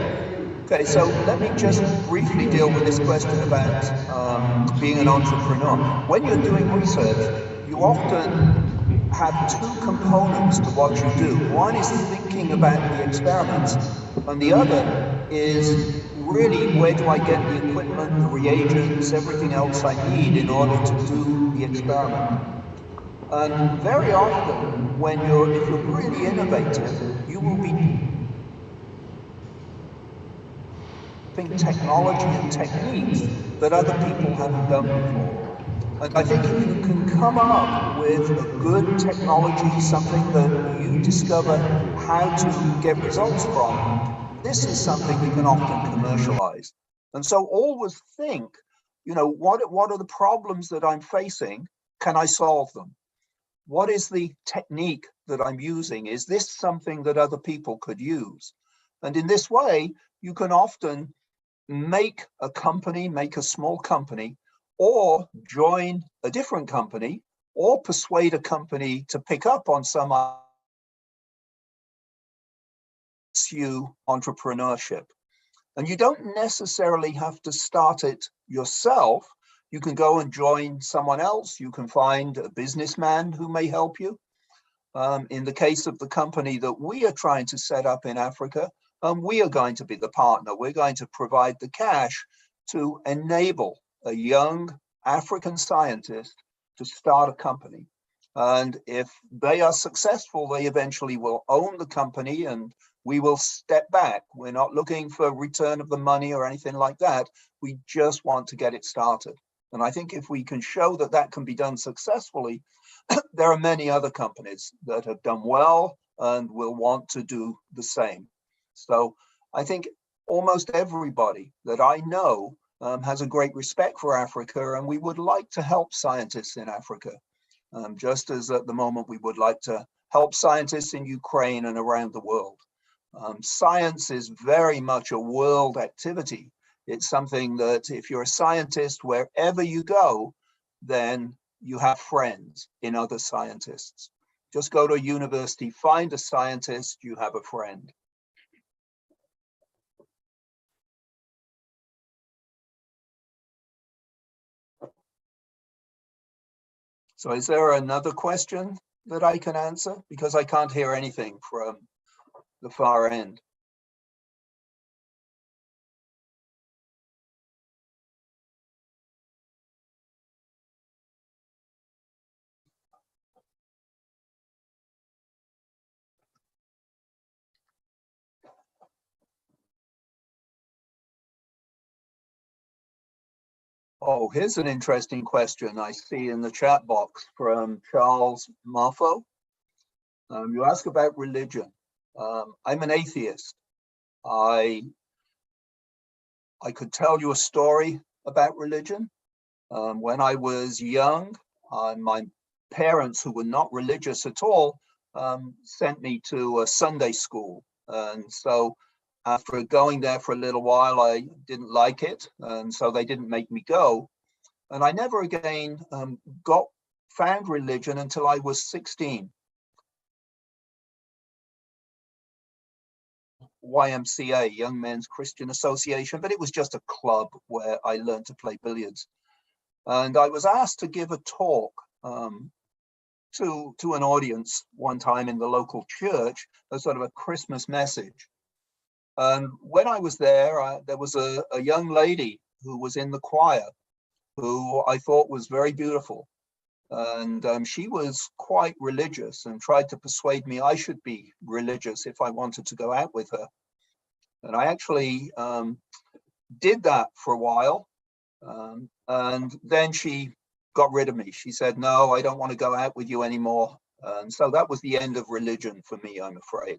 Okay, so let me just briefly deal with this question about being an entrepreneur. When you're doing research, you often have two components to what you do. One is thinking about the experiments, and the other is really, where do I get the equipment, the reagents, everything else I need in order to do the experiment? And very often, if you're really innovative, you will be technology and techniques that other people haven't done before. And I think if you can come up with a good technology, something that you discover how to get results from, this is something you can often commercialize. And so always think, you know, what are the problems that I'm facing? Can I solve them? What is the technique that I'm using? Is this something that other people could use? And in this way, you can often make a company, make a small company, or join a different company, or persuade a company to pick up on some entrepreneurship. And you don't necessarily have to start it yourself. You can go and join someone else. You can find a businessman who may help you. In the case of the company that we are trying to set up in Africa, we are going to be the partner. We're going to provide the cash to enable a young African scientist to start a company. And if they are successful, they eventually will own the company and we will step back. We're not looking for return of the money or anything like that. We just want to get it started. And I think if we can show that that can be done successfully, there are many other companies that have done well and will want to do the same. So I think almost everybody that I know has a great respect for Africa, and we would like to help scientists in Africa, just as at the moment we would like to help scientists in Ukraine and around the world. Science is very much a world activity. It's something that if you're a scientist, wherever you go, then you have friends in other scientists. Just go to a university, find a scientist, you have a friend. So is there another question that I can answer? Because I can't hear anything from the far end. Oh, here's an interesting question I see in the chat box from Charles Marfo. You ask about religion. I'm an atheist. I could tell you a story about religion. When I was young, my parents, who were not religious at all, sent me to a Sunday school. And so after going there for a little while, I didn't like it. And so they didn't make me go. And I never again found religion until I was 16. YMCA, Young Men's Christian Association, but it was just a club where I learned to play billiards. And I was asked to give a talk to an audience one time in the local church, as sort of a Christmas message. And when I was there, there was a young lady who was in the choir who I thought was very beautiful. And she was quite religious and tried to persuade me I should be religious if I wanted to go out with her. And I actually did that for a while. And then she got rid of me. She said, no, I don't want to go out with you anymore. And so that was the end of religion for me, I'm afraid.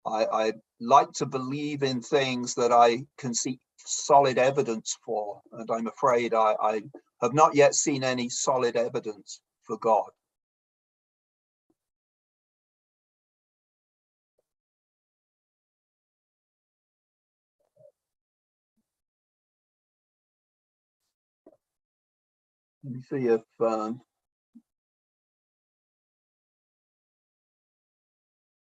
I like to believe in things that I can see solid evidence for. And I'm afraid I have not yet seen any solid evidence for God. Let me see if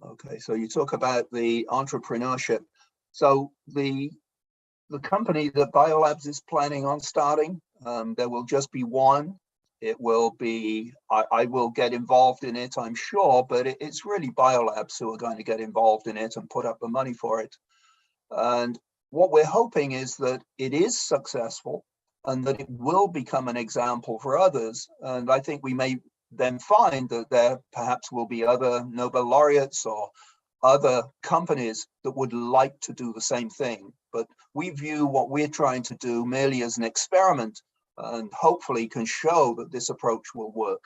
okay, so you talk about the entrepreneurship. So the company that Biolabs is planning on starting, there will just be one. It will be, I will get involved in it, I'm sure, but it's really Biolabs who are going to get involved in it and put up the money for it. And what we're hoping is that it is successful and that it will become an example for others. And I think we may then find that there perhaps will be other Nobel laureates or other companies that would like to do the same thing. But we view what we're trying to do merely as an experiment and hopefully can show that this approach will work.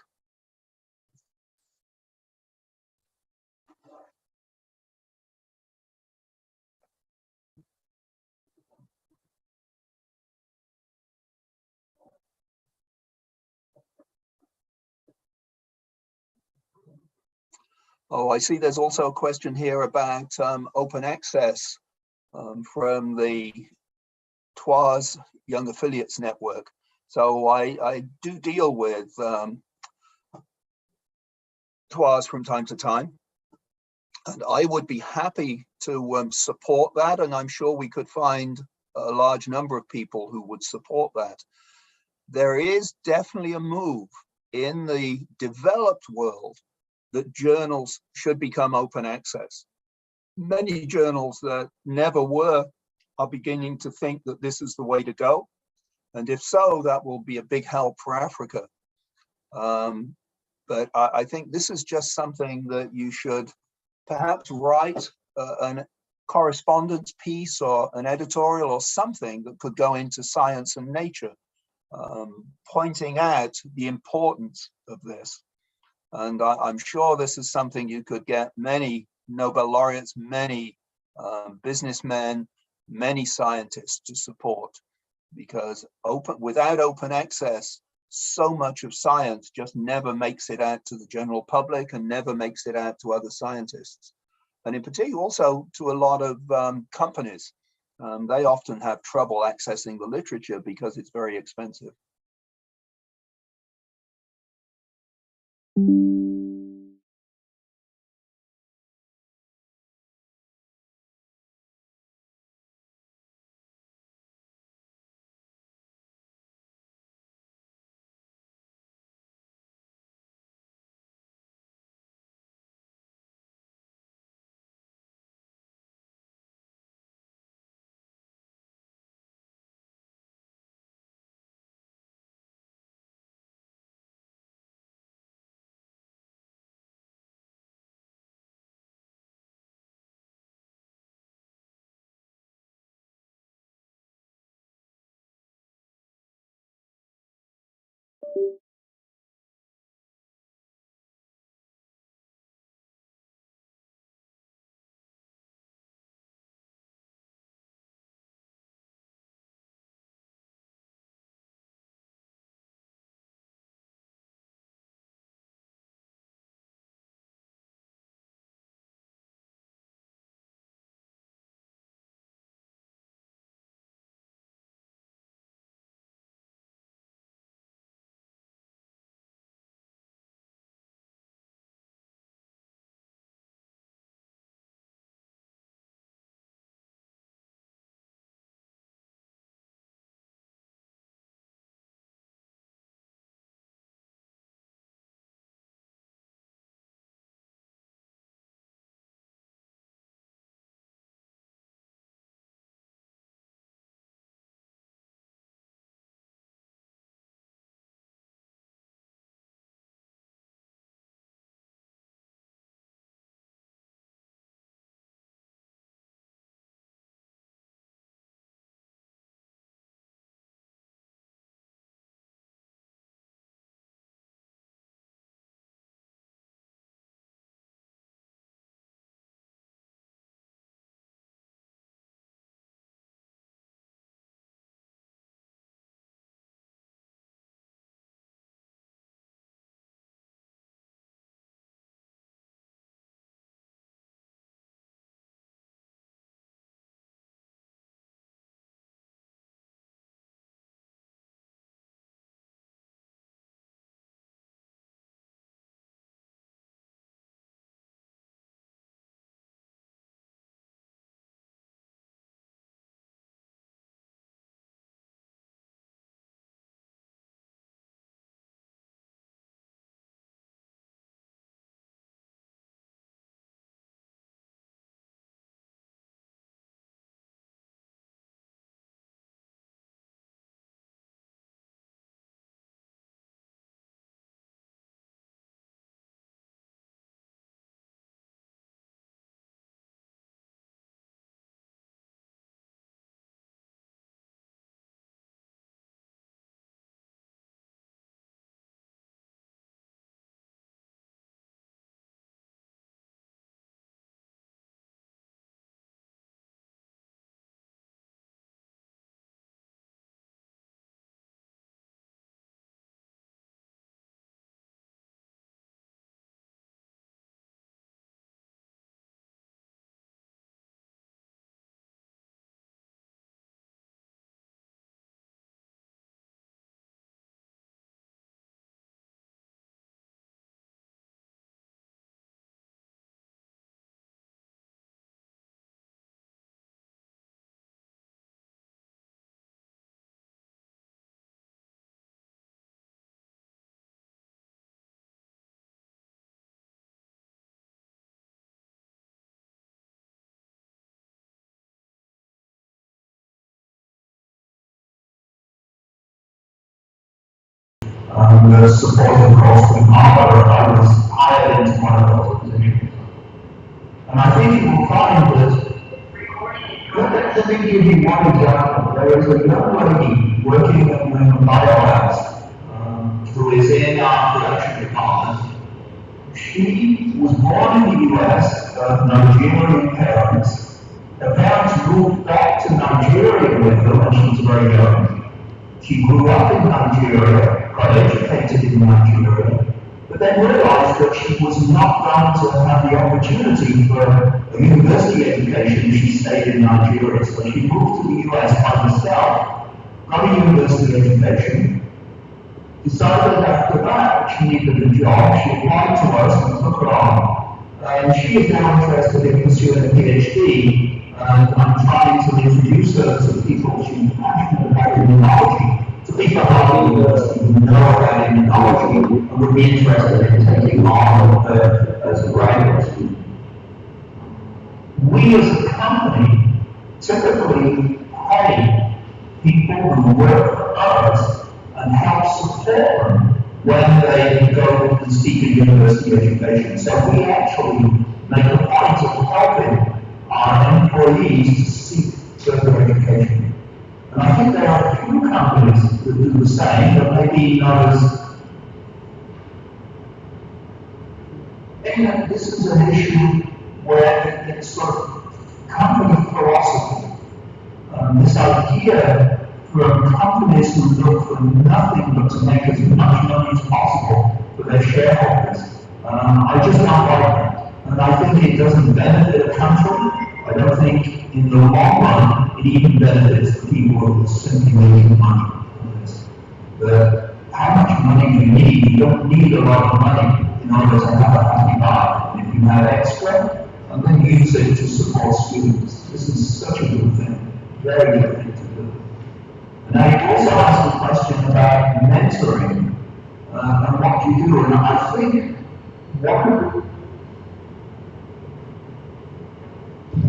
Oh, I see there's also a question here about open access from the TWAS Young Affiliates Network. So I do deal with TWAS from time to time, and I would be happy to support that, and I'm sure we could find a large number of people who would support that. There is definitely a move in the developed world that journals should become open access. Many journals that never were are beginning to think that this is the way to go. And if so, that will be a big help for Africa. But I think this is just something that you should perhaps write a correspondence piece or an editorial or something that could go into Science and Nature, pointing out the importance of this. And I'm sure this is something you could get many Nobel laureates, many businessmen, many scientists to support, because without open access, so much of science just never makes it out to the general public and never makes it out to other scientists. And in particular, also to a lot of companies. They often have trouble accessing the literature because it's very expensive. that supported across the Harbour, I was hired into one of those positions. And I think you will find that, let me give you one example. There is a young lady working in the biolabs who is in our production department. She was born in the US of Nigerian parents. Her parents moved back to Nigeria with her when she was very young. She grew up in Nigeria, got educated in Nigeria, but then realized that she was not going to have the opportunity for a university education if she stayed in Nigeria. So she moved to the US by herself, got a university education, decided after that she needed a job. She applied to us and took it on. And she is now interested in pursuing a PhD. And I'm trying to introduce her to people she's passionate about immunology, to people at our university who know about immunology and would be interested in taking on as a graduate student. We as a company typically pay people who work for us and help support them when they go and seek a university education. So we actually make a point of helping our employees to seek further education. And I think there are a few companies that do the same, but maybe not as. And this is an issue where it's sort of company philosophy. This idea from companies who look for nothing but to make as much money as possible for their shareholders. I just don't like that. And I think it doesn't benefit a country. I don't think in the long run it even benefits the people who are simply making money from this. But how much money do you need? You don't need a lot of money in order to have a happy life. And if you have extra, and then use it to support students. This is such a good thing, very good thing to do. And I also asked a question about mentoring and what you do. And I think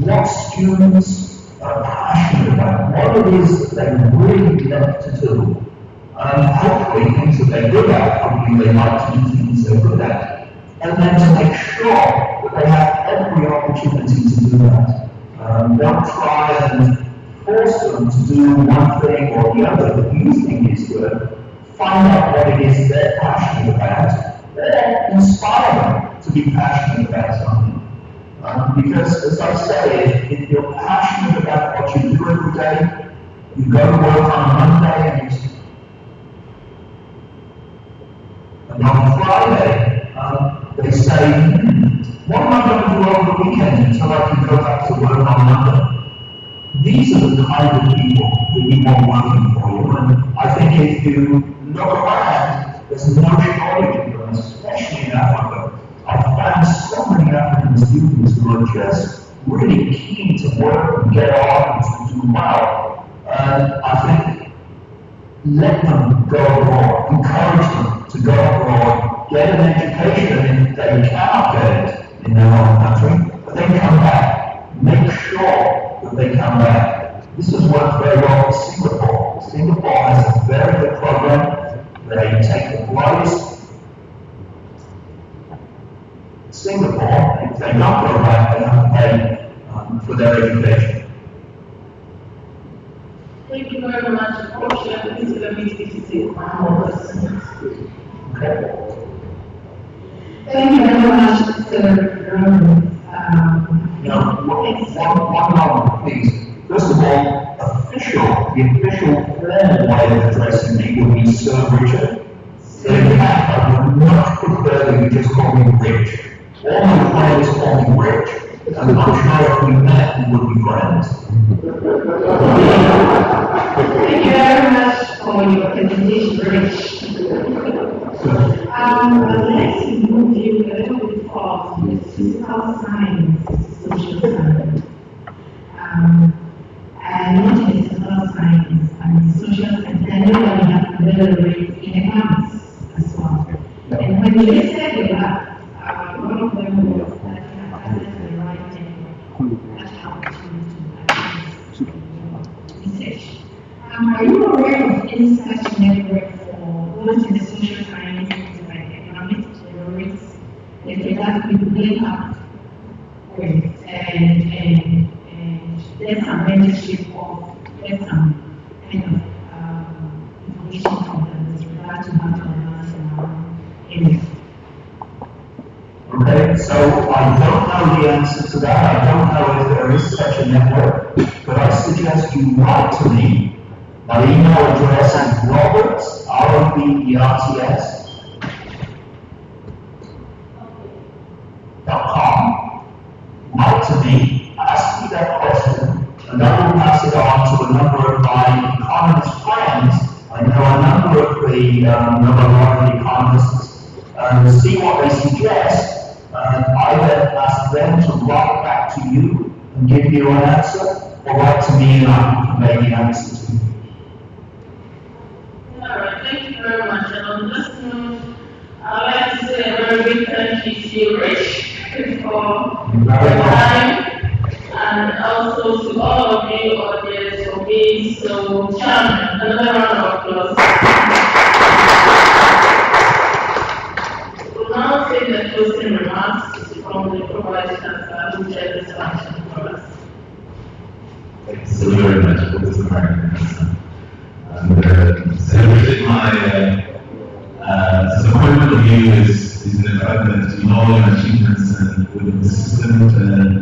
what students are passionate about, what it is that they really love to do, and hopefully things that they're good at, hopefully they like to do things they're good at, and then to make sure that they have every opportunity to do that. Don't try and force them to do one thing or the other that you think is good. Find out what it is they're passionate about, or inspire them to be passionate about something. Because, as I say, if you're passionate about what you do every day, you go to work on Monday and on Friday, they say, what am I going to do over the weekend until I can go back to work on Monday? These are the kind of people that you want working for you. And I think if you look around, there's no shortage of them, especially in Africa. I've found so many African students who are just really keen to work and get on and to do well. And I think let them go abroad, encourage them to go abroad, get an education if they cannot get it in their own country, but then come back. Make sure that they come back. This has worked very well for Singapore. Singapore has a very good program. They take the place. Singapore, if they don't go back, they have to pay for their education. Thank you very much. Unfortunately, this is a meeting to take one more person. Okay. Thank you very much, Mr. One moment, please. First of all, the official formal way of addressing me would be Sir Richard. So in fact, I would much prefer that you just call me Rich. All my friends call me Rich, and I'm sure if we met, we would be friends. Thank you very much for your presentation, Rich. Let's move you a little bit forward with physical science, social science. And not just physical science, and social science. I know that we have developed in economics as well. And when you listed your lab, one of them was that you have access to the right network that helps you to research. Are you aware of any such network for those in the social that we link up with and there's some mentorship of there's some kind of information from them with regard to how to advance in our areas. Okay, so I don't know the answer to that. I don't know if there is such a network, but I suggest you write to me. My email address is roberts, roberts, .com. Write to me, ask me that question, and I will pass it on to a number of my economist friends. I know a number of the Nobel Prize economists, and see what they suggest, and I then ask them to write back to you and give you an answer, or write to me and I can convey the answer to you. All right, thank you very much. And on this note, I'd like to say a very big thank you to you, Rich, for your time, and also to all of you audience for being so charming. Another round of applause. We'll now take the closing remarks from the Provice Chancellor who shared this function for us. Thanks so very much, Professor Martin. And celebrating my disappointment of you is in the fact that in all your achievements and with a persistent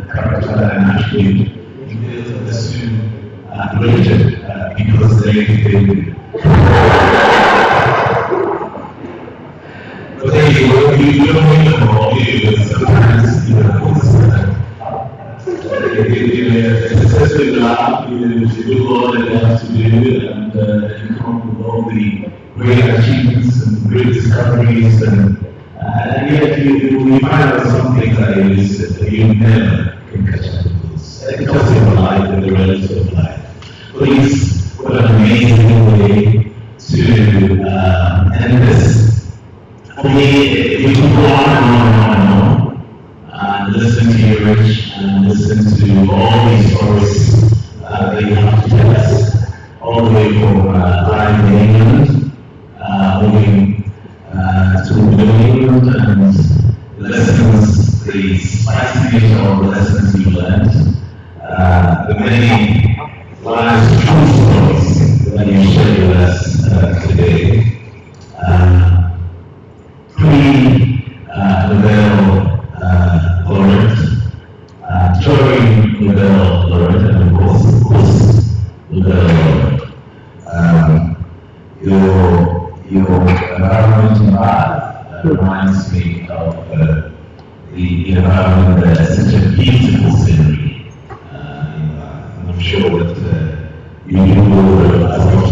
character and attribute, you fail to pursue religion because they but anyway, you don't need them all, do you? But sometimes, it's successful enough, you do all that you have to do, and you come up with all the great achievements and great discoveries, and yet you find out some things that you never can catch up with those. Just in life and the rest of life. Please, what an amazing way to end this. For me, we could go on and on and listen to you, Rich, and listen to all these stories that you have to tell us, all the way from life in England, moving to New England, and lessons, the spiciness of the lessons you learned, the many lives, true stories that you shared with us today. Pre-Nobel laureate, during Nobel laureate, and of course, Nobel laureate. Your environment path reminds me of the environment that is such a beautiful scenery. And I'm sure that you will as much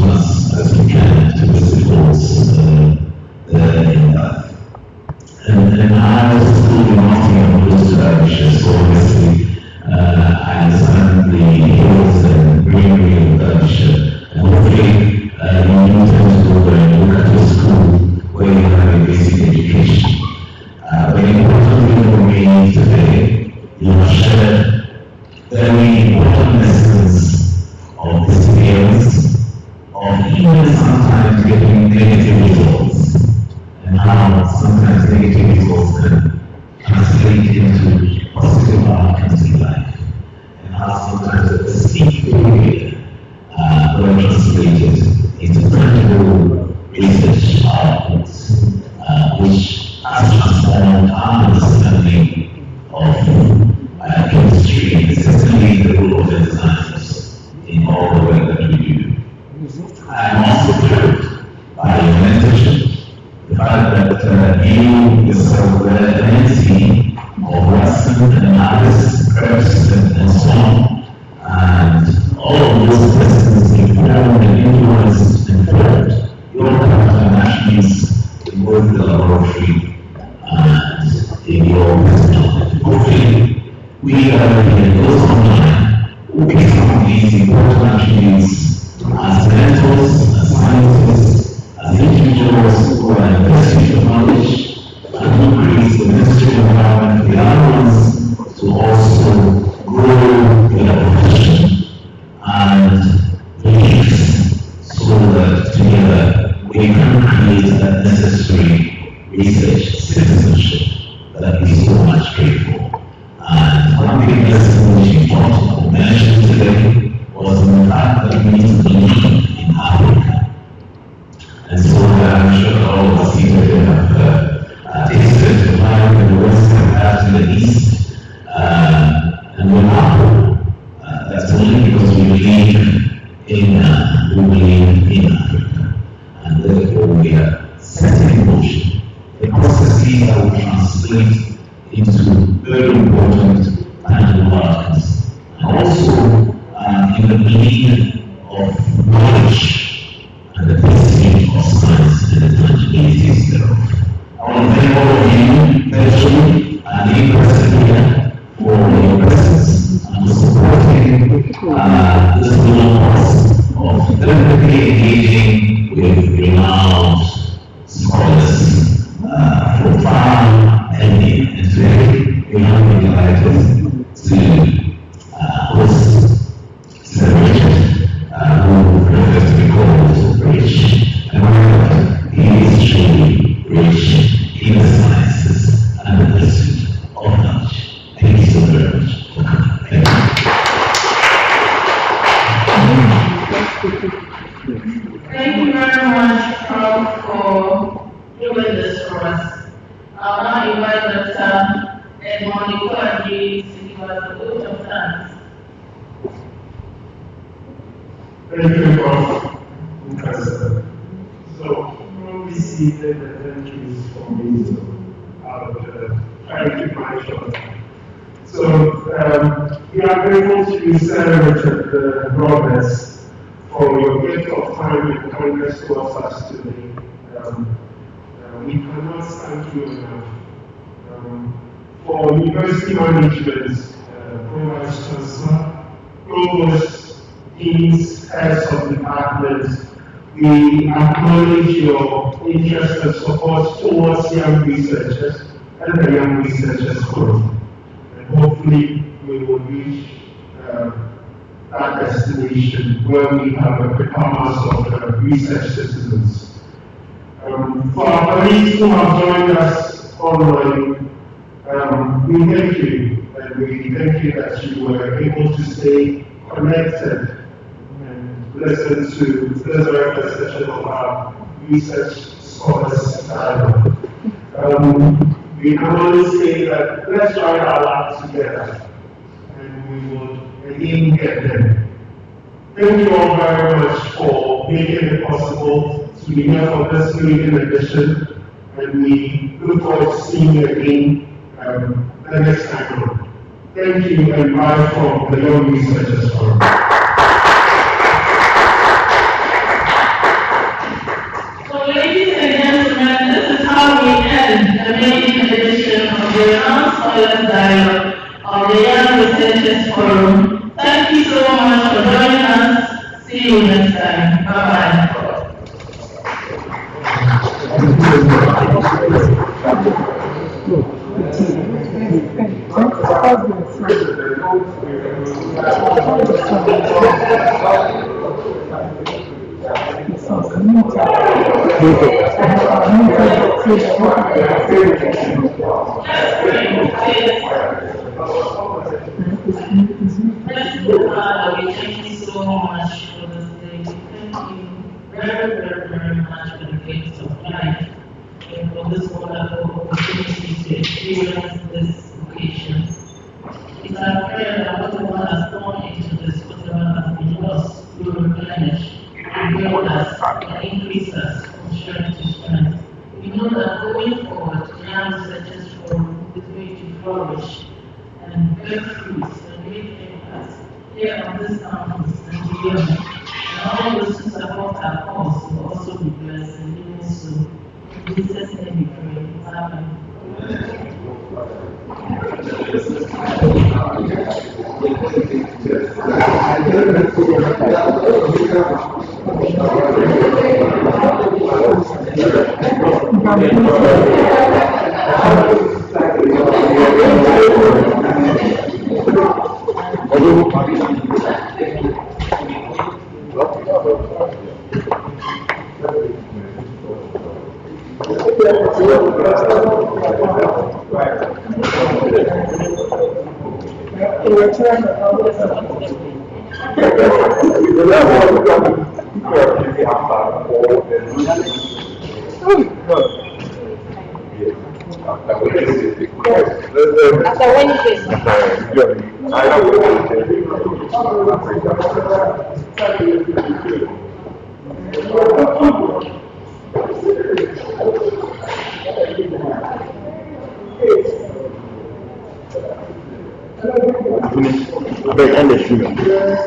as we can to visit those there in that. And I was still in Nottingham, close to Derbyshire, so obviously I understand the hills and greenery of Derbyshire. And hopefully you do tend to go there and look at your school where you have a basic education. But importantly for me today, you have shared very important lessons of experience, of even sometimes getting negative results, and how sometimes negative results can translate into positive outcomes in life, and how sometimes a perceived failure when translated into tangible research outputs, which has transformed our understanding of chemistry, and essentially the role of enzymes in all the work that we do. I am also thrilled by your mentorship, the fact that you yourself were an MC of Watson and others, Krebs and so on, and all of those lessons informed and influenced and formed your character and attributes in both the laboratory and in your personal. Hopefully, we are here, those online, will pick up these important attributes as mentors, as scientists, as individuals who are in pursuit of knowledge, and who create the necessary environment for the other ones to also grow their profession and beliefs, so that together we can create that necessary research citizenship that that we so much care for. And one big lesson which we talked about, mentioned today, was the fact that we need to believe in Africa. And so I'm sure all of us here have tasted the wine in the West and perhaps in the East. And we're not. That's only because we believe in Africa. And therefore we are setting in motion the processes that will translate into very important tangible outcomes. And also in the belief of knowledge and the pursuit of science and the tangibilities thereof. I want to thank all of you virtually and in person here for your presence and for supporting this little process of deliberately engaging with renowned scholars for far and today we have been delighted to host celebration who refers to be called rich. And he is truly rich in the sciences and the pursuit of knowledge. Thank you so very much for coming. Thank you. Thank you very much, Prof, for doing this for us. I'll now invite Dr. Edmond Ikoji to give us a vote of thanks. Thank you, Prof. So, when we see that the thank yous for me, so I'll try to keep my short. So, we are grateful to celebrate the progress for your gift of time and kindness towards us today. We cannot thank you enough. For university management, Vice Chancellor, Provost, Deans, Heads of Departments, we acknowledge your interest and support towards young researchers and the Young Researchers Forum. And hopefully we will reach that destination where we have a preponderance of research citizens. For our colleagues who have joined us online, we thank you, and we thank you that you were able to stay connected and listen to this very session of our research scholars dialogue. We can only say that let's try our luck together, and we will again get there. Thank you all very much for making it possible to be here for this maiden edition, and we look forward to seeing you again the next time around. Thank you, and bye from the Young Researchers Forum. So, ladies and gentlemen, this is how we end the maiden edition of the Renowned Scholars Dialogue of the Young Researchers Forum. Thank you so much for joining us. See you next time. Bye-bye. Thank you so much for this day. Thank you very, very, very much for the gift of life and for this wonderful opportunity to experience this occasion. It's our prayer that whatever has gone into this, whatever has been lost, will replenish, build us, and increase us from strength to strength. We know that going forward, the Young Researchers Forum is going to flourish and bear fruits and make impacts here on this campus and beyond. And all those who support our cause will also be blessed in doing so. In Jesus' name we pray. Amen. Right. in return for all this stuff. After Finish. I beg, end the stream.